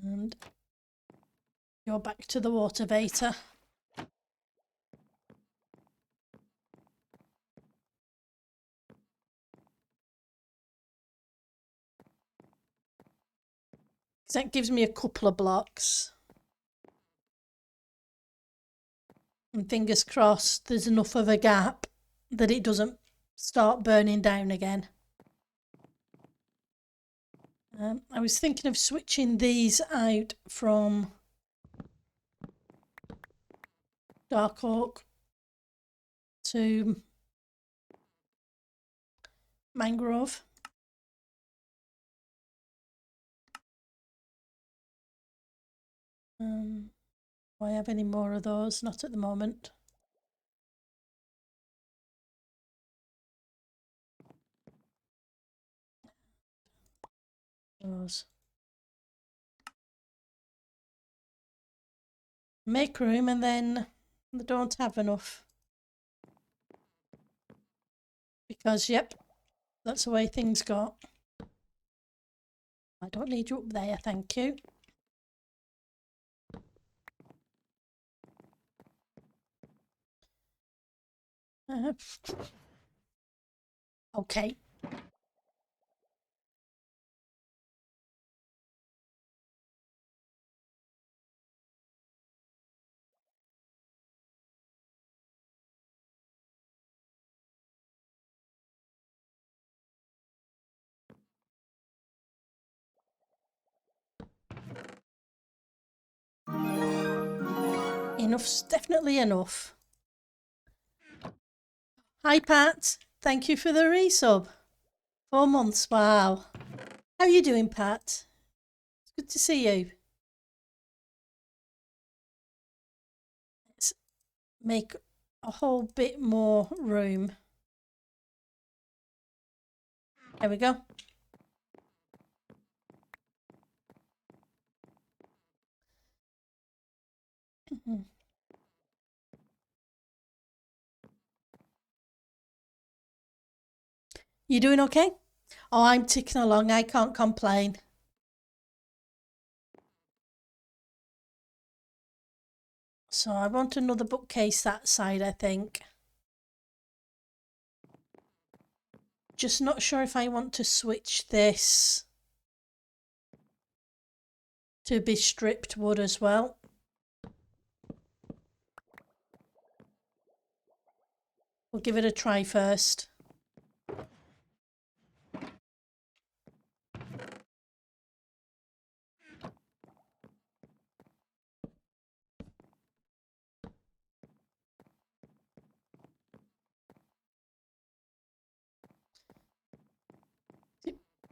And you're back to the water vata. So that gives me a couple of blocks. And fingers crossed there's enough of a gap that it doesn't start burning down again. I was thinking of switching these out from dark oak to mangrove. Do I have any more of those? Not at the moment. Those. Make room and then they don't have enough. Because, yep, that's the way things go. I don't need you up there, thank you. Okay. Enough's definitely enough. Hi, Pat. Thank you for the resub. 4 months, wow. How are you doing, Pat? It's good to see you. Let's make a whole bit more room. There we go. You doing okay? Oh, I'm ticking along. I can't complain. So I want another bookcase that side, I think. Just not sure if I want to switch this to be stripped wood as well. We'll give it a try first.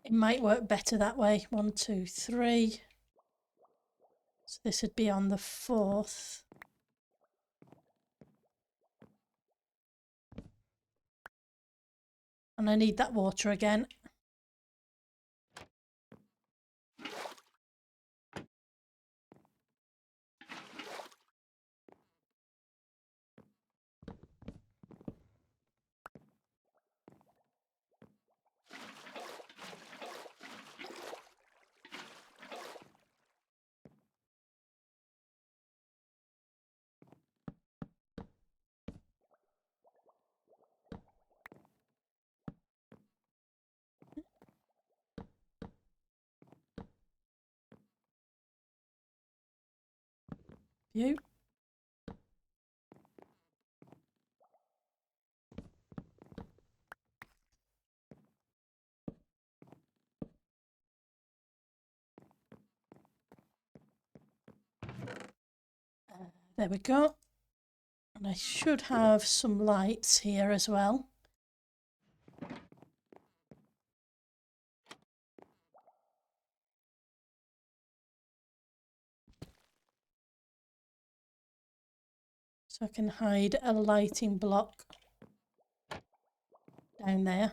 It might work better that way. 1, 2, 3. So this would be on the 4th. And I need that water again. You. There we go. And I should have some lights here as well. So I can hide a lighting block down there.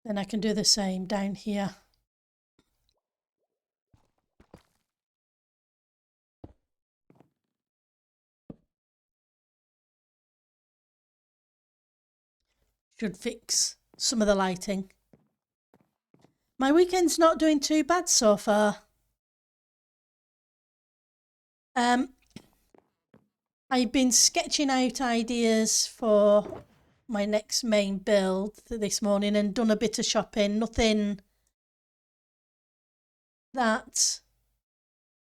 Then I can do the same down here. Should fix some of the lighting. My weekend's not doing too bad so far. I've been sketching out ideas for my next main build this morning and done a bit of shopping. Nothing that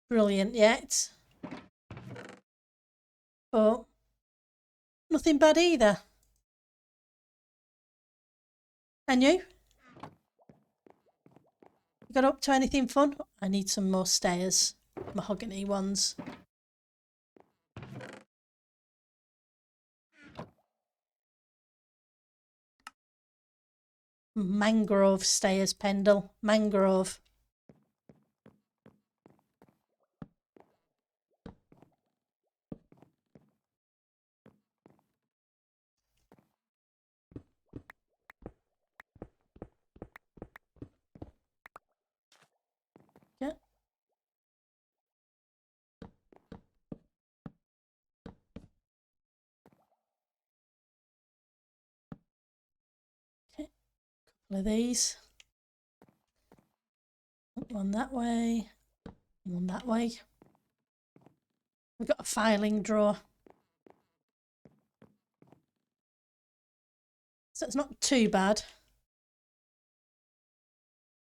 brilliant yet, but nothing bad either. And you? You got up to anything fun? I need some more stairs, mahogany ones. Mangrove stairs, Pendle. Mangrove. Yeah. One of these. One that way. One that way. We've got a filing drawer. So it's not too bad.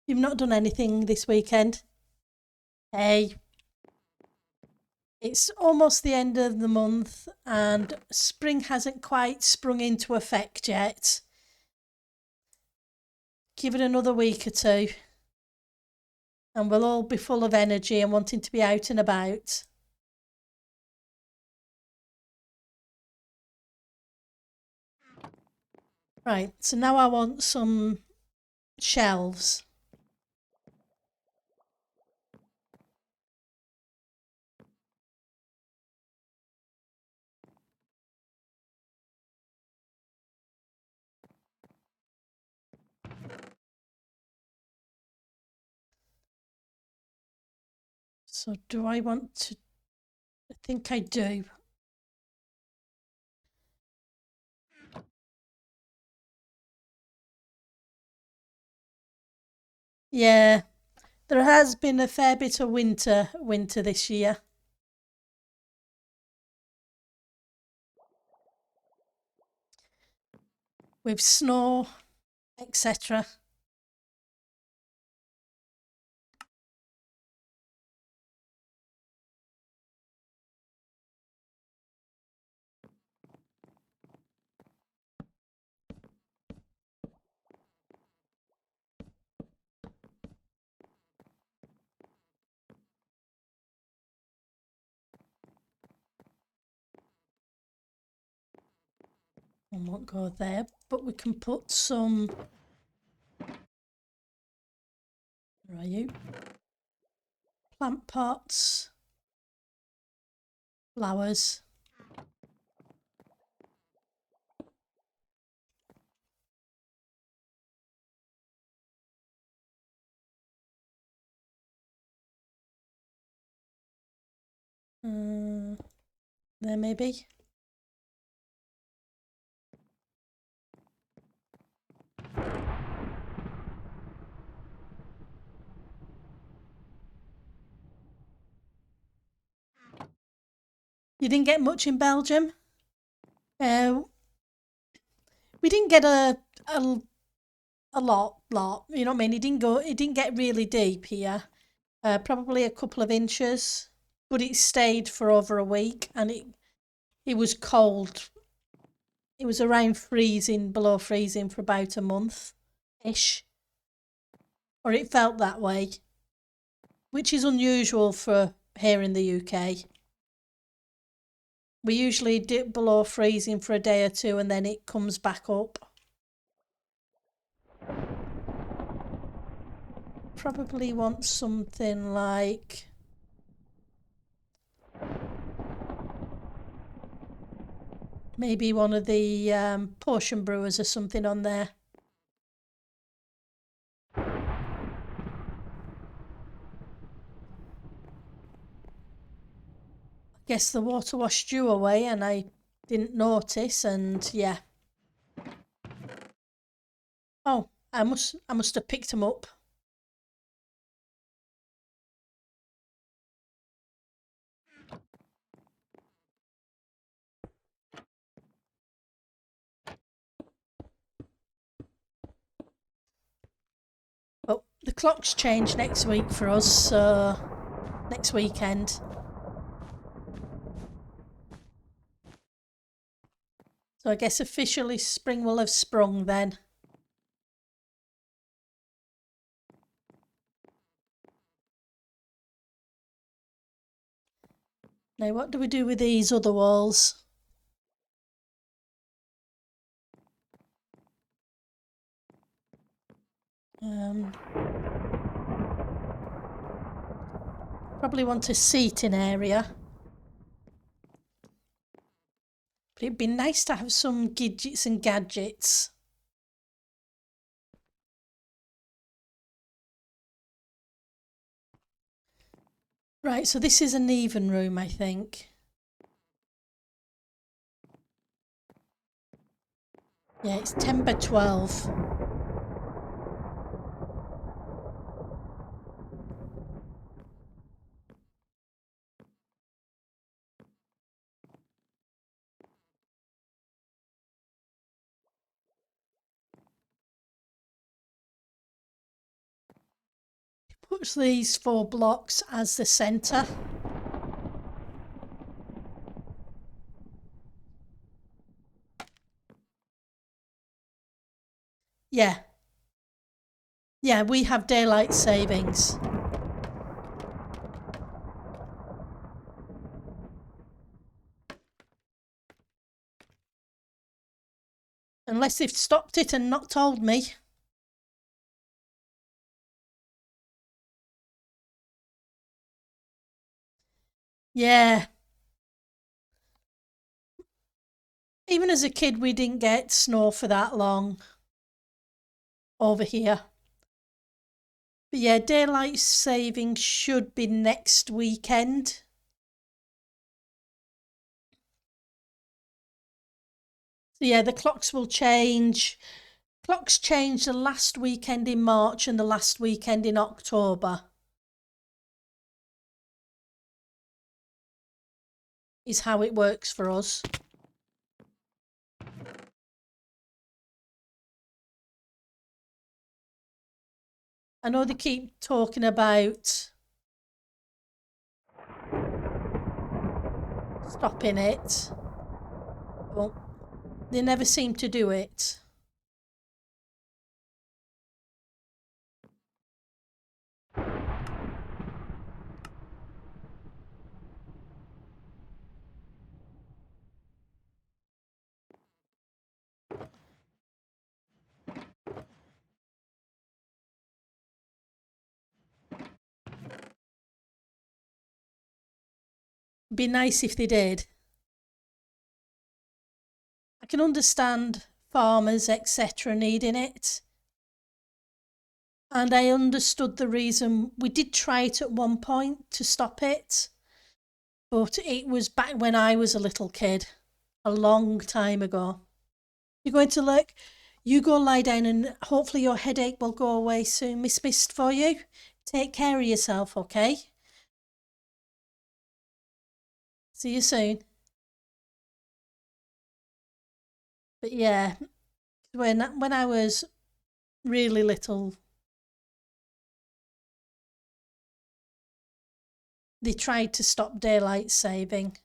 You've not done anything this weekend? Hey. It's almost the end of the month and spring hasn't quite sprung into effect yet. Give it another week or two and we'll all be full of energy and wanting to be out and about. Right, so now I want some shelves. So do I want to? I think I do. Yeah, there has been a fair bit of winter this year. With snow, etc. I won't go there, but we can put some. Where are you? Plant pots, flowers. There maybe. You didn't get much in Belgium? We didn't get a lot. You know what I mean? It didn't get really deep here. Probably a couple of inches, but it stayed for over a week, and it was cold. It was around freezing, below freezing for about a month ish, or it felt that way, which is unusual for here in the UK. We usually dip below freezing for a day or two, and then it comes back up. Probably want something like maybe one of the potion brewers or something on there. I guess the water washed you away and I didn't notice, and yeah. Oh, I must have picked them up. But the clocks change next week for us, so next weekend. So I guess officially spring will have sprung then. Now what do we do with these other walls? Probably want a seating area. But it'd be nice to have some gadgets and gadgets. Right, so this is an even room, I think. Yeah, it's 10 by 12. Puts these 4 blocks as the centre. Yeah. Yeah, we have daylight savings. Unless they've stopped it and not told me. Yeah. Even as a kid, we didn't get snow for that long over here. But yeah, daylight saving should be next weekend. So yeah, the clocks will change. Clocks change the last weekend in March and the last weekend in October. Is how it works for us. I know they keep talking about stopping it, but they never seem to do it. Be nice if they did. I can understand farmers, etc., needing it. And I understood the reason. We did try it at one point to stop it, but it was back when I was a little kid, a long time ago. You're going to look, you go lie down and hopefully your headache will go away soon. Miss Mist for you. Take care of yourself, okay? See you soon. But yeah, when I was really little, they tried to stop daylight saving,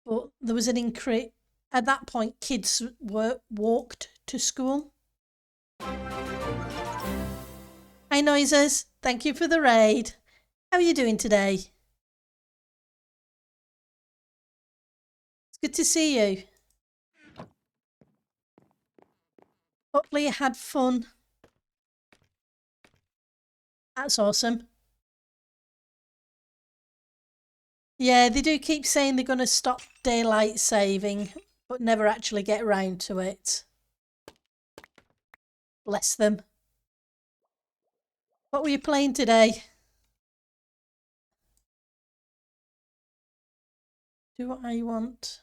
but there was an increase. At that point, kids walked to school. Hi, Noises. Thank you for the raid. How are you doing today? It's good to see you. Hopefully you had fun. That's awesome. Yeah, they do keep saying they're going to stop daylight saving, but never actually get around to it. Bless them. What were you playing today? Do what I want.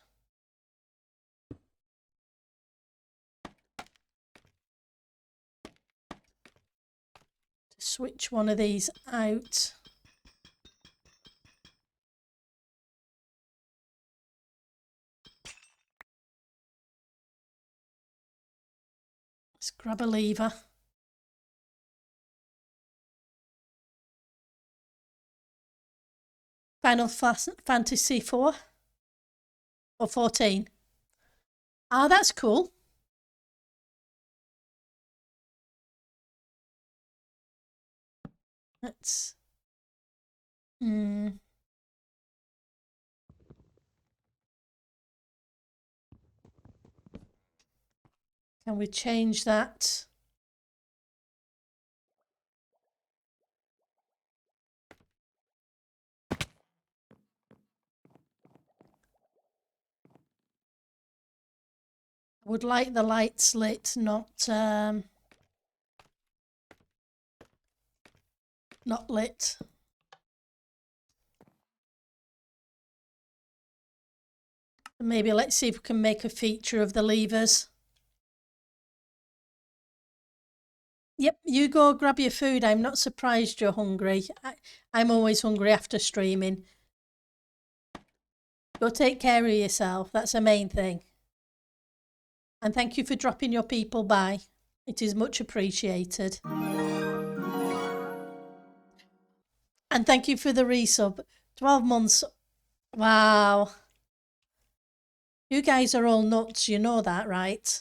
To switch one of these out. Let's grab a lever. Final Fantasy 4 or 14. Ah, that's cool. Let's. Can we change that? I would like the lights lit, not lit. Maybe let's see if we can make a feature of the levers. Yep, you go grab your food. I'm not surprised you're hungry. I'm always hungry after streaming. Go take care of yourself. That's the main thing. And thank you for dropping your people by. It is much appreciated. And thank you for the resub. 12 months. Wow. You guys are all nuts, you know that, right?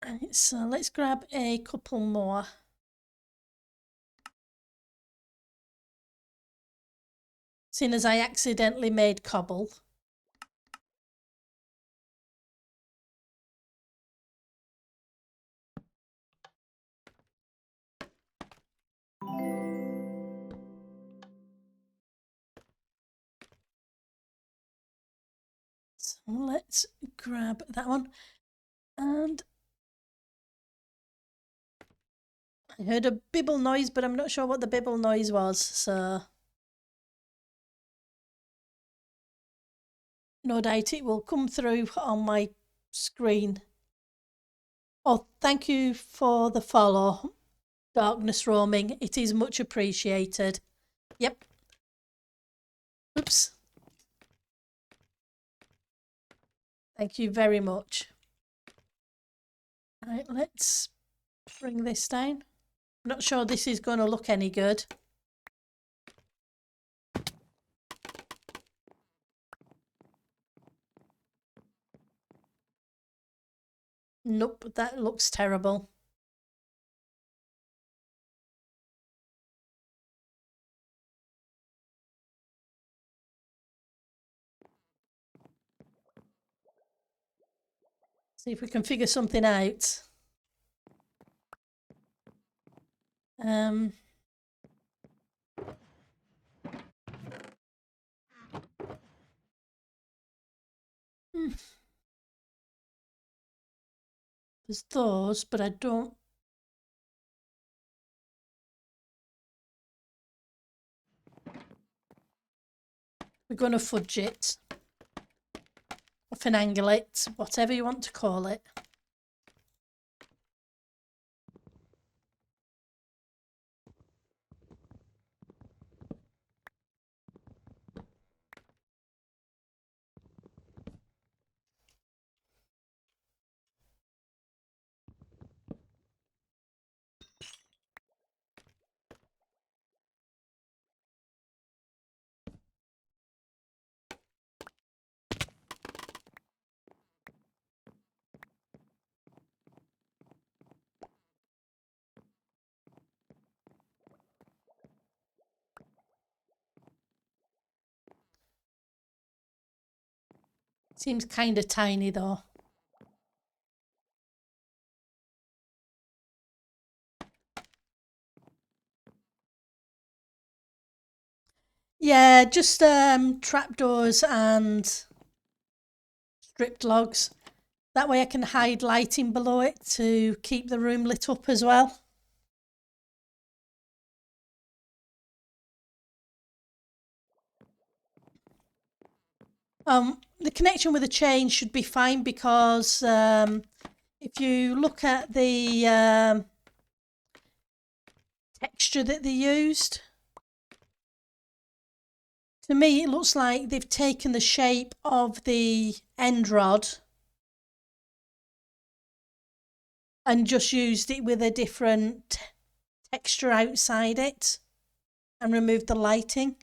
Right, so let's grab a couple more. Seeing as I accidentally made cobble. So let's grab that one. And I heard a bibble noise, but I'm not sure what the bibble noise was, so no doubt it will come through on my screen. Oh, thank you for the follow, Darkness Roaming. It is much appreciated. Yep. Oops. Thank you very much. Right, let's bring this down. I'm not sure this is going to look any good. Nope, that looks terrible. See if we can figure something out. Hmm. There's those, but I don't. We're going to fudge it. Or finagle it, whatever you want to call it. Seems kind of tiny though. Yeah, just trapdoors and stripped logs. That way I can hide lighting below it to keep the room lit up as well. The connection with the chain should be fine because if you look at the texture that they used, to me it looks like they've taken the shape of the end rod and just used it with a different texture outside it and removed the lighting.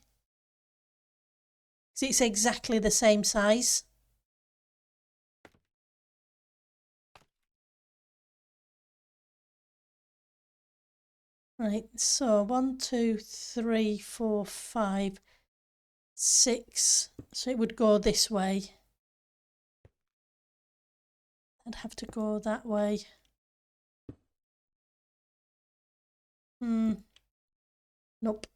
So it's exactly the same size. Right, so 1, 2, 3, 4, 5, 6. So it would go this way. I'd have to go that way. Nope.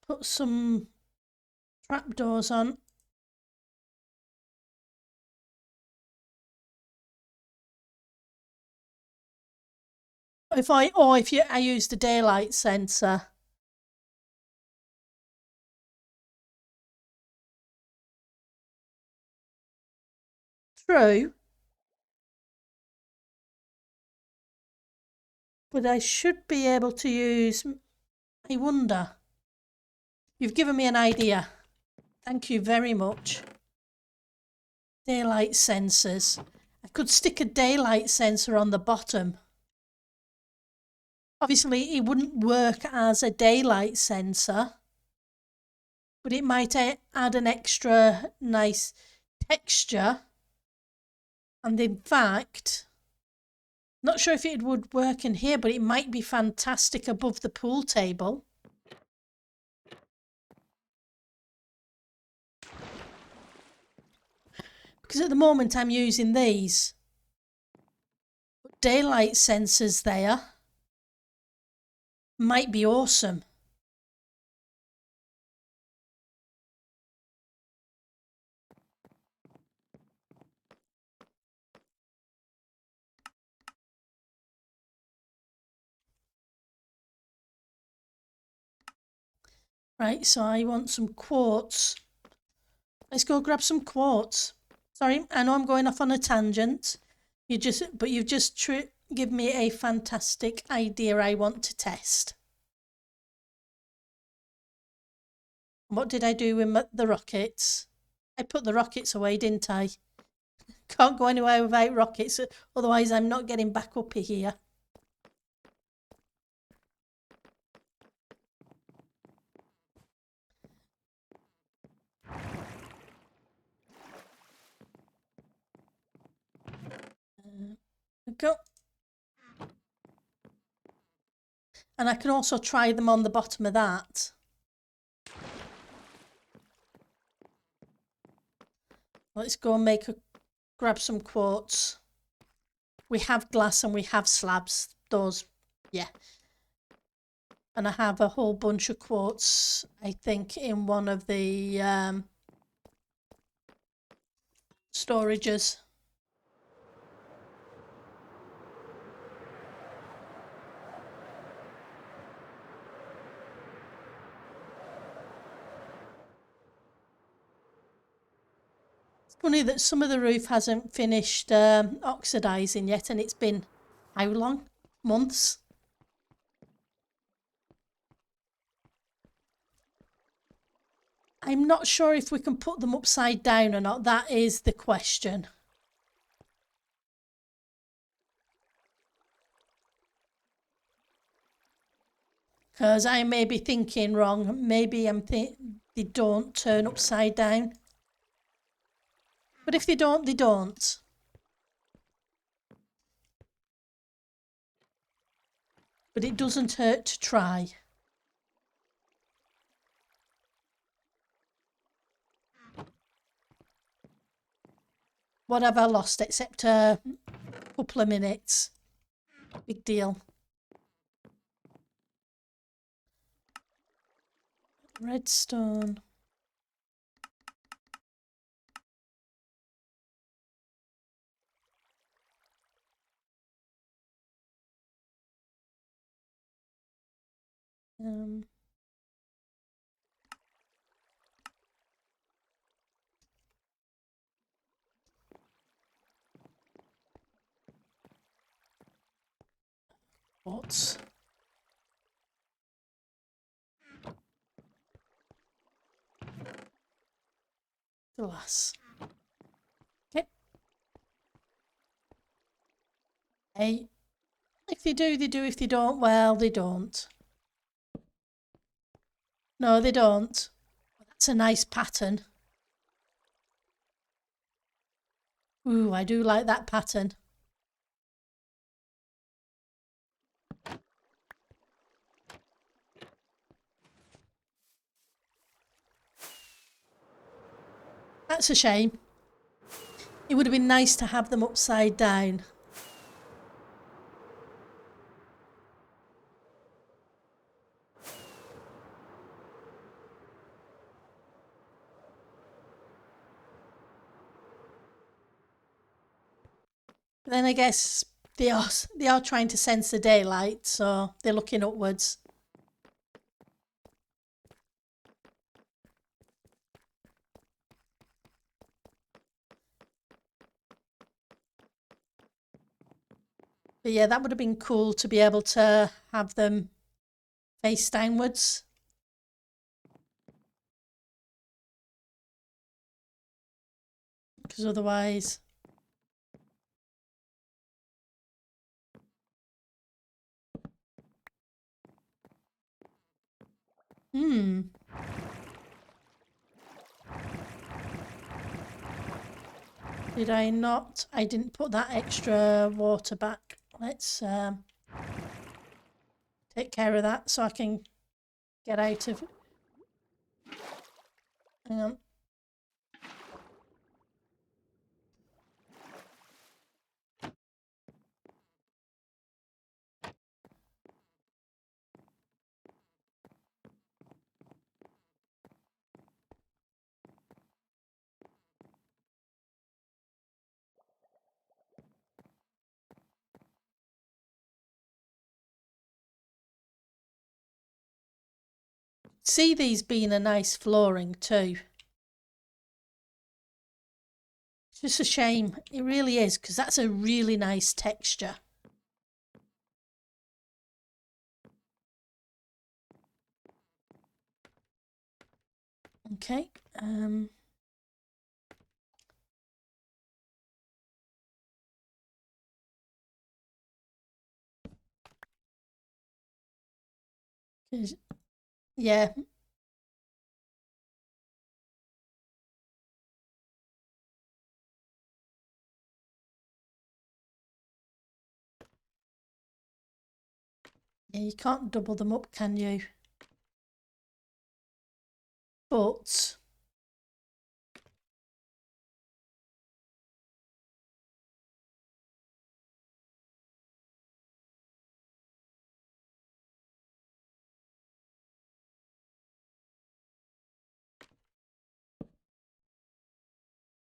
Put some trapdoors on. If I use the daylight sensor. True. But I should be able to use, I wonder, You've given me an idea. Thank you very much. Daylight sensors. I could stick a daylight sensor on the bottom. Obviously, it wouldn't work as a daylight sensor, but it might add an extra nice texture. And in fact, not sure if it would work in here, but it might be fantastic above the pool table. Because at the moment I'm using these. But daylight sensors there might be awesome. Right, so I want some quartz. Let's go grab some quartz. Sorry, I know I'm going off on a tangent. You've just given me a fantastic idea I want to test. What did I do with the rockets? I put the rockets away, didn't I? Can't go anywhere without rockets, otherwise I'm not getting back up here. Go. And I can also try them on the bottom of that. Let's go and grab some quartz. We have glass and we have slabs. Those, yeah. And I have a whole bunch of quartz, I think, in one of the storages. It's funny that some of the roof hasn't finished oxidizing yet, and it's been how long? Months. I'm not sure if we can put them upside down or not. That is the question. Because I may be thinking wrong. Maybe they don't turn upside down. But if they don't, they don't. But it doesn't hurt to try. What have I lost except a couple of minutes? Big deal. Redstone. What? Glass. Okay. Hey. If they do, they do. If they don't, well, they don't. No, they don't. That's a nice pattern. Ooh, I do like that pattern. That's a shame. It would have been nice to have them upside down. But then I guess they are trying to sense the daylight, so they're looking upwards. But yeah, that would have been cool to be able to have them face downwards. because otherwise... Did I not? I didn't put that extra water back. Let's take care of that so I can get out of... Hang on. See these being a nice flooring too. It's just a shame. It really is, because that's a really nice texture. Okay. Yeah. Yeah, you can't double them up, can you? But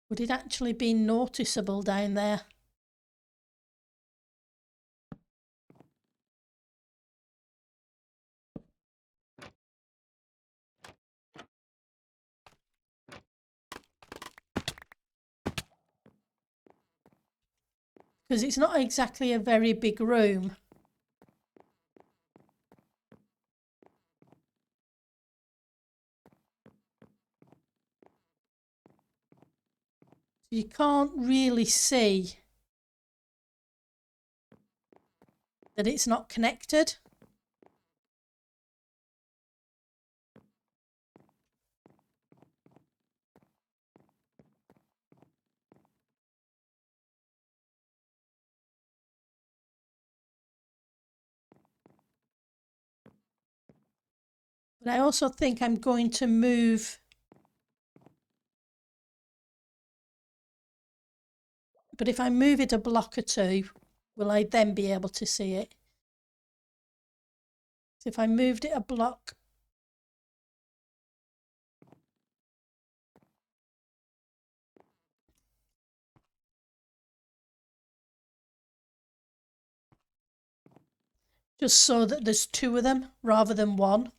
would it actually be noticeable down there? Because it's not exactly a very big room. You can't really see that it's not connected. But I also think I'm going to move. But if I move it a block or two, will I then be able to see it? So if I moved it a block, just so that there's two of them rather than one.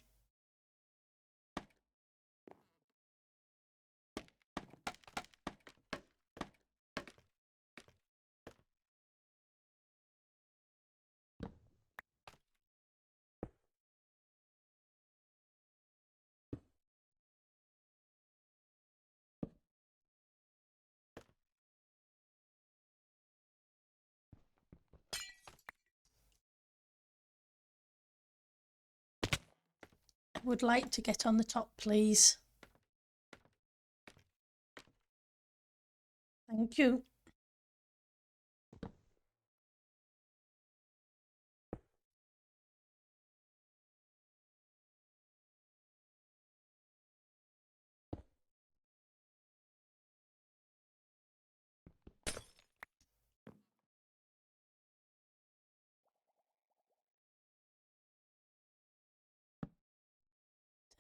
I would like to get on the top, please. Thank you.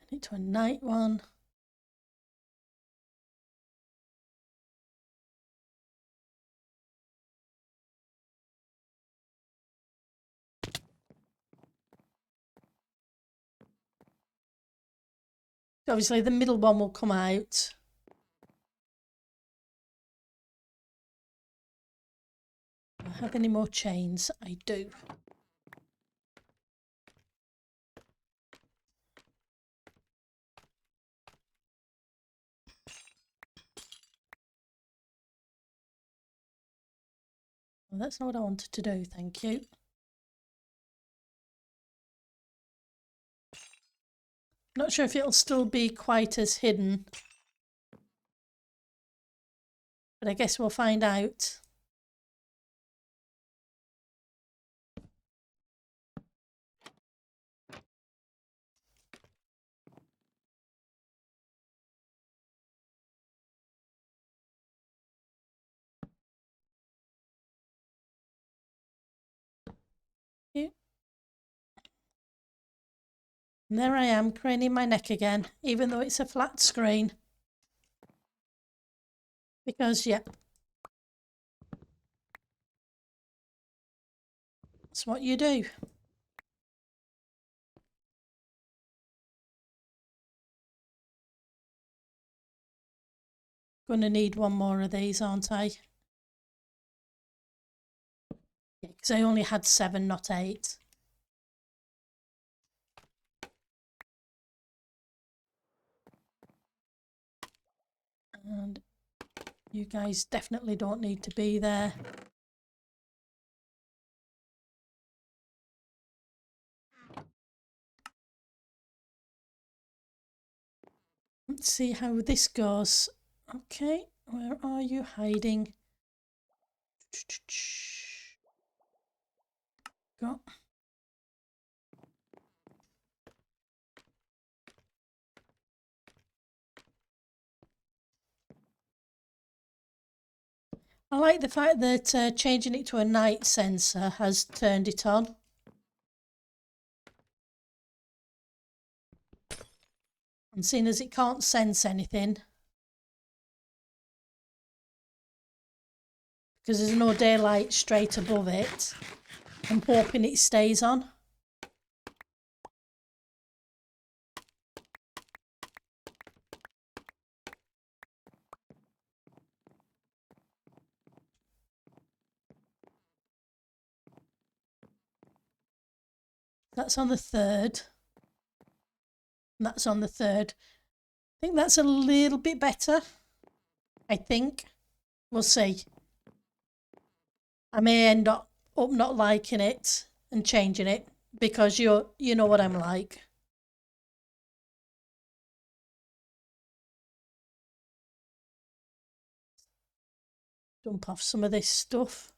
Turn it to a night one. Obviously, the middle one will come out. Do I have any more chains? I do. Well, that's not what I wanted to do, thank you. Not sure if it'll still be quite as hidden, but I guess we'll find out. And there I am, craning my neck again, even though it's a flat screen. Because, yeah, that's what you do. Gonna need one more of these, aren't I? Yeah, because I only had 7, not 8. And you guys definitely don't need to be there. Let's see how this goes. Okay, where are you hiding? Go. I like the fact that changing it to a night sensor has turned it on. And seeing as it can't sense anything, because there's no daylight straight above it, I'm hoping it stays on. That's on the 3rd. And that's on the 3rd. I think that's a little bit better. I think. We'll see. I may end up not liking it and changing it because you know what I'm like. Dump off some of this stuff.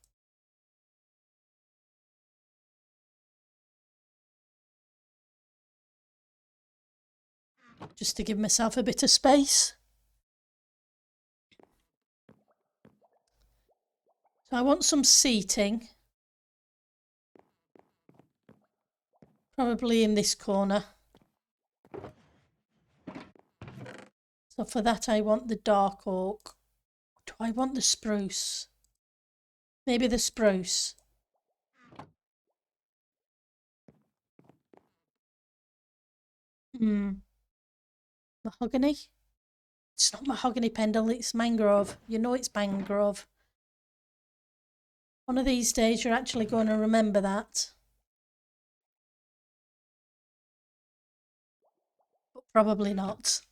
Just to give myself a bit of space. So I want some seating. Probably in this corner. So for that I want the dark oak. Do I want the spruce? Maybe the spruce. Mahogany? It's not mahogany pendle, it's mangrove. You know it's mangrove. One of these days you're actually going to remember that. But probably not.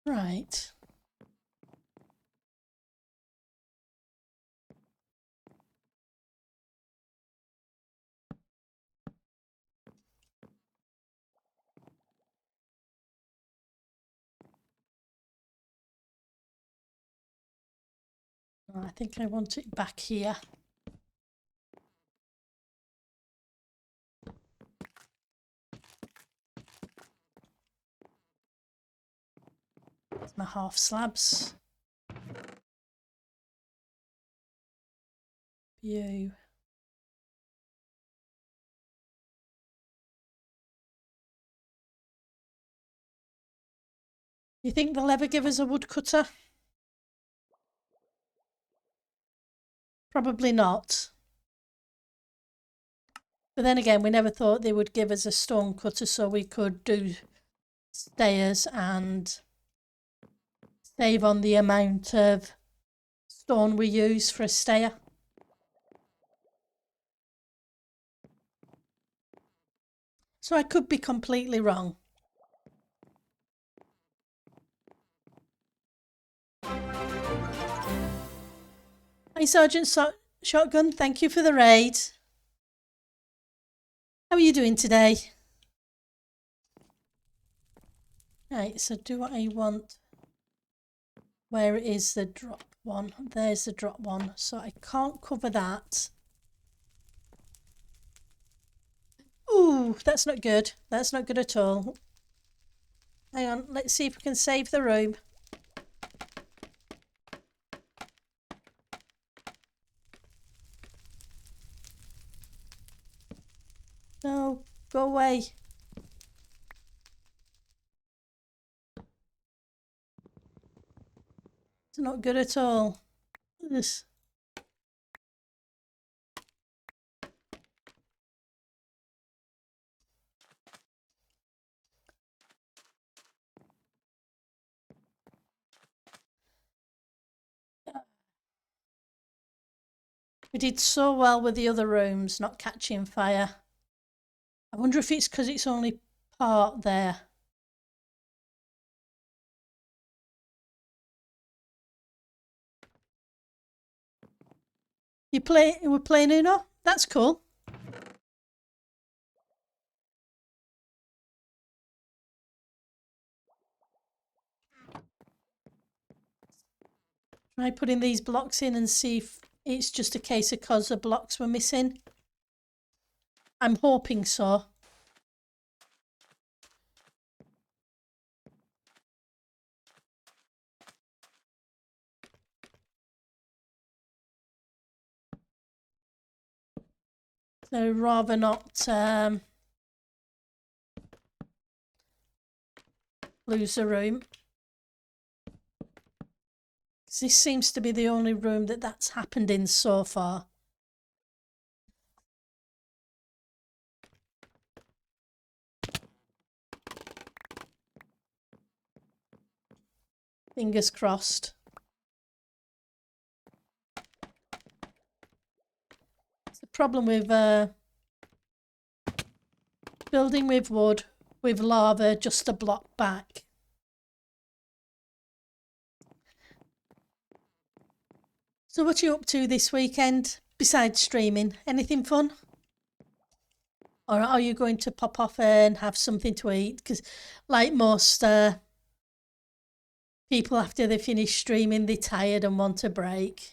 Right. I think I want it back here. It's my half slabs. View. You think they'll ever give us a woodcutter? Probably not. But then again, we never thought they would give us a stone cutter so we could do stairs and save on the amount of stone we use for a stair. So I could be completely wrong. Hi, Sergeant Shotgun. Thank you for the raid. How are you doing today? Right, so do I want... Where is the drop one? There's the drop one. So I can't cover that. Ooh, that's not good. That's not good at all. Hang on, let's see if we can save the room. No, go away. It's not good at all. This. We did so well with the other rooms not catching fire. I wonder if it's because it's only part there. We're playing Uno? That's cool. Try putting these blocks in and see if it's just a case of cause the blocks were missing. I'm hoping so. So rather not lose the room. This seems to be the only room that's happened in so far. Fingers crossed. It's the problem with building with wood, with lava just a block back. So what are you up to this weekend, besides streaming? Anything fun? Or are you going to pop off and have something to eat? Because like most people, after they finish streaming, they're tired and want a break.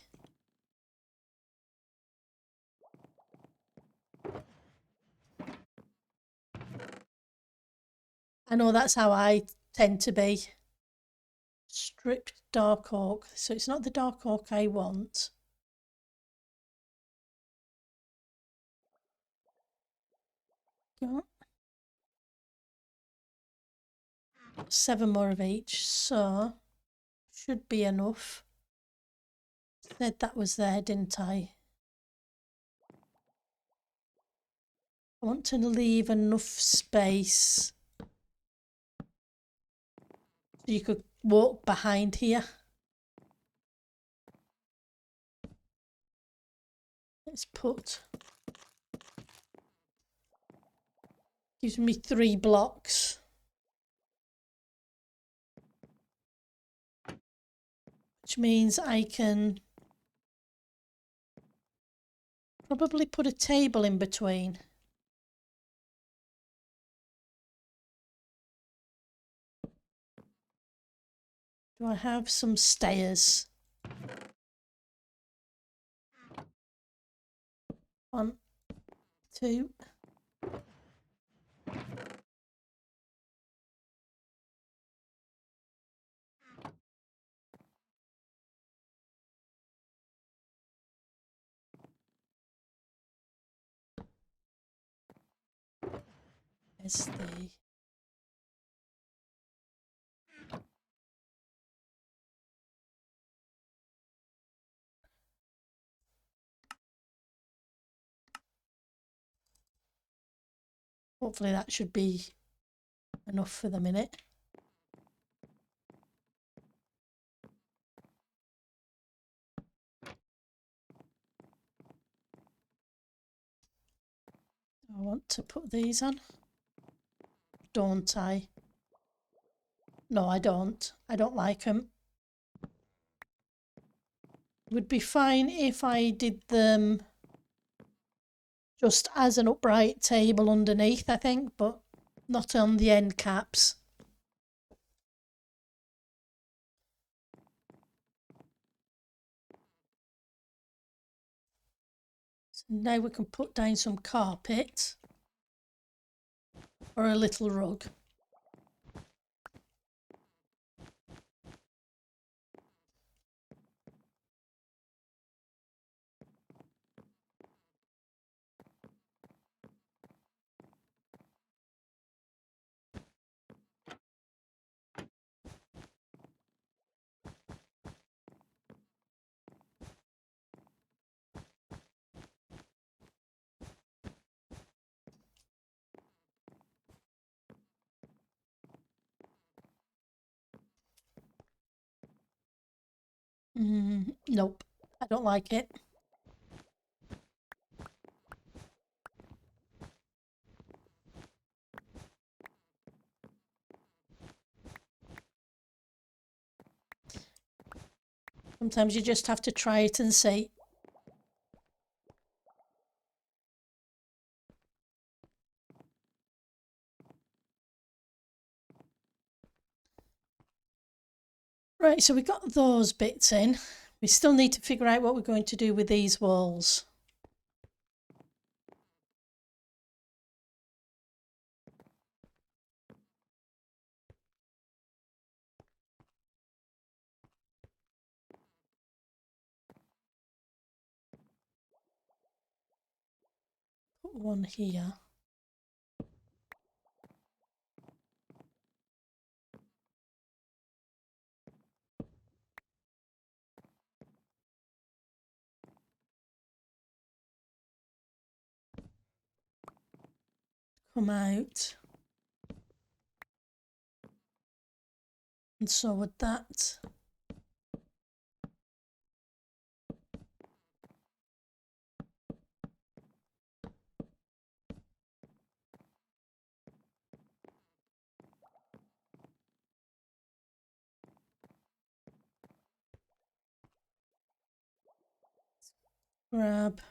I know that's how I tend to be. Stripped dark oak. So it's not the dark oak I want. Go. 7 more of each, so should be enough. Said that was there, didn't I? I want to leave enough space so you could walk behind here. Let's put... Gives me 3 blocks. Which means I can probably put a table in between. Do I have some stairs? 1, 2. There's the... Hopefully that should be enough for the minute. I want to put these on. Don't I? No, I don't. I don't like them. would be fine if I did them just as an upright table underneath, I think, but not on the end caps. So now we can put down some carpet or a little rug. Nope, I don't like it. Sometimes you just have to try it and see. Right, so we got those bits in. We still need to figure out what we're going to do with these walls. Put one here. Come out. And so would that. Grab.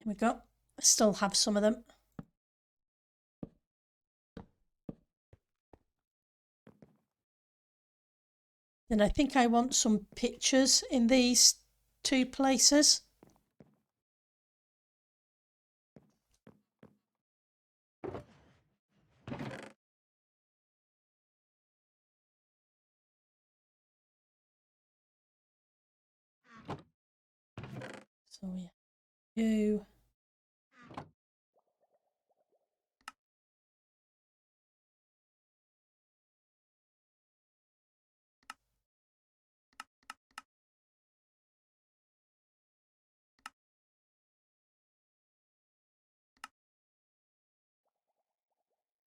Here we go. I still have some of them. Then I think I want some pictures in these two places. So yeah, you.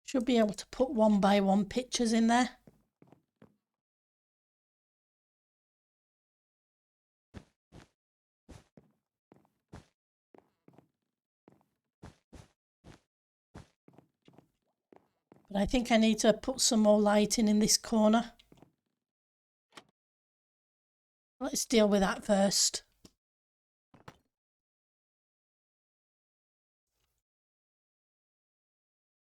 Should be able to put one by one pictures in there. But I think I need to put some more lighting in this corner. Let's deal with that first.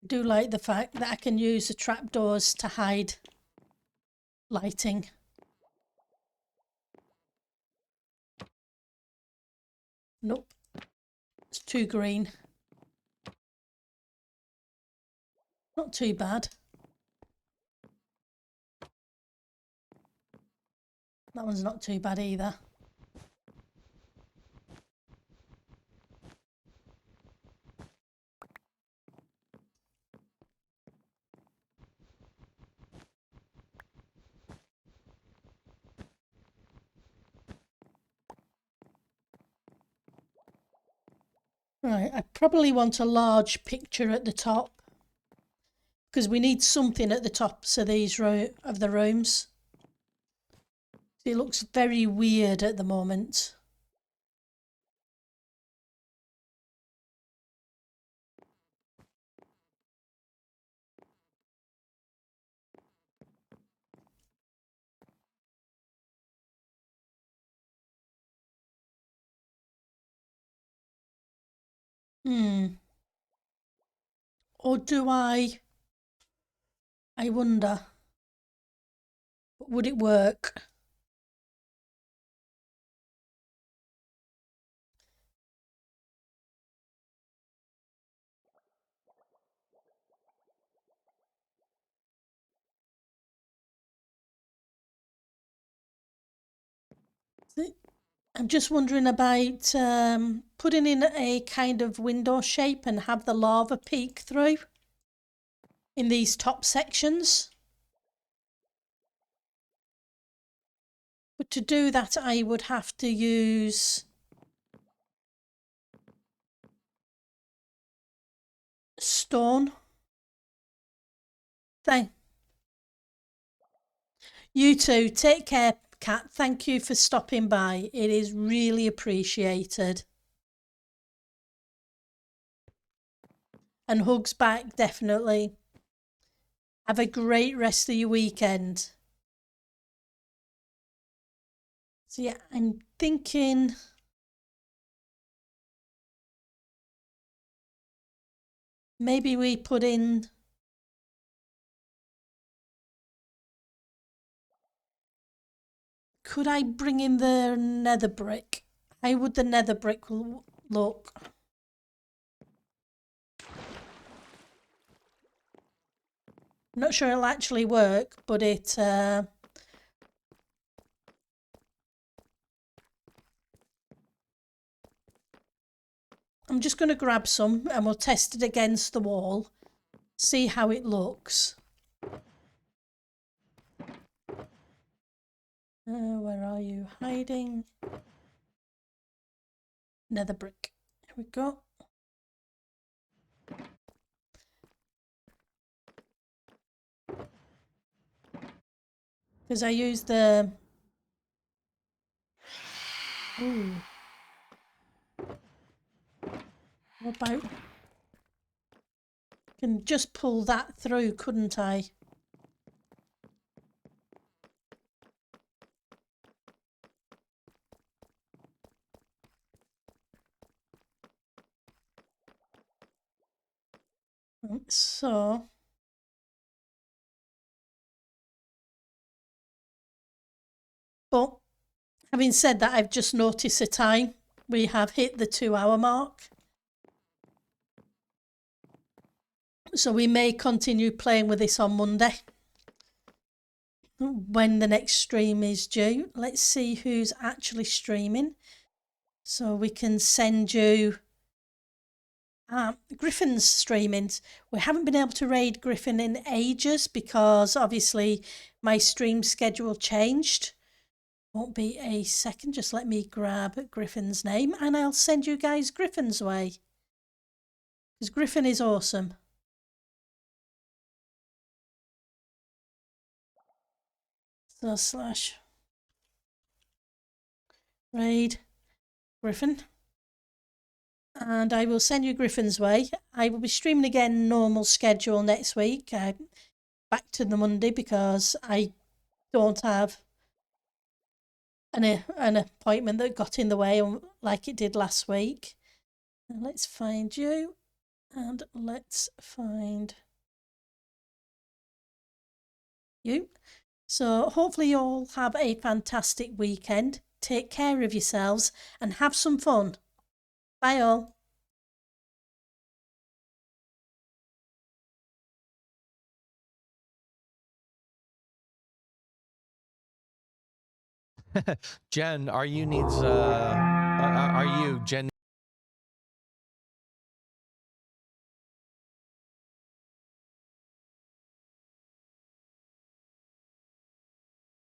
I do like the fact that I can use the trapdoors to hide lighting. Nope, it's too green. Not too bad. That one's not too bad either. Right, I probably want a large picture at the top because we need something at the tops of these of the rooms. It looks very weird at the moment. Or do I wonder, would it work? I'm just wondering about putting in a kind of window shape and have the lava peek through in these top sections. But to do that, I would have to use stone. Thank you too. Take care, Kat. Thank you for stopping by. It is really appreciated. And hugs back, definitely. Have a great rest of your weekend. So yeah, I'm thinking maybe we put in could I bring in the nether brick? How would the nether brick look? I'm not sure it'll actually work, but I'm just going to grab some and we'll test it against the wall, see how it looks. Where are you hiding? Nether brick. Here we go. Because I used the... Ooh. What about... Can just pull that through, couldn't I? So... But having said that, I've just noticed the time. We have hit the 2-hour mark. So we may continue playing with this on Monday when the next stream is due. Let's see who's actually streaming. So we can send you Griffin's streaming. We haven't been able to raid Griffin in ages because obviously my stream schedule changed. Won't be a second. Just let me grab Griffin's name and I'll send you guys Griffin's way. Because Griffin is awesome. So slash raid Griffin. And I will send you Griffin's way. I will be streaming again normal schedule next week. Back to the Monday because I don't have an appointment that got in the way like it did last week. And let's find you and let's find you. So hopefully you all have a fantastic weekend. Take care of yourselves and have some fun. Bye all. Jen, are you Jen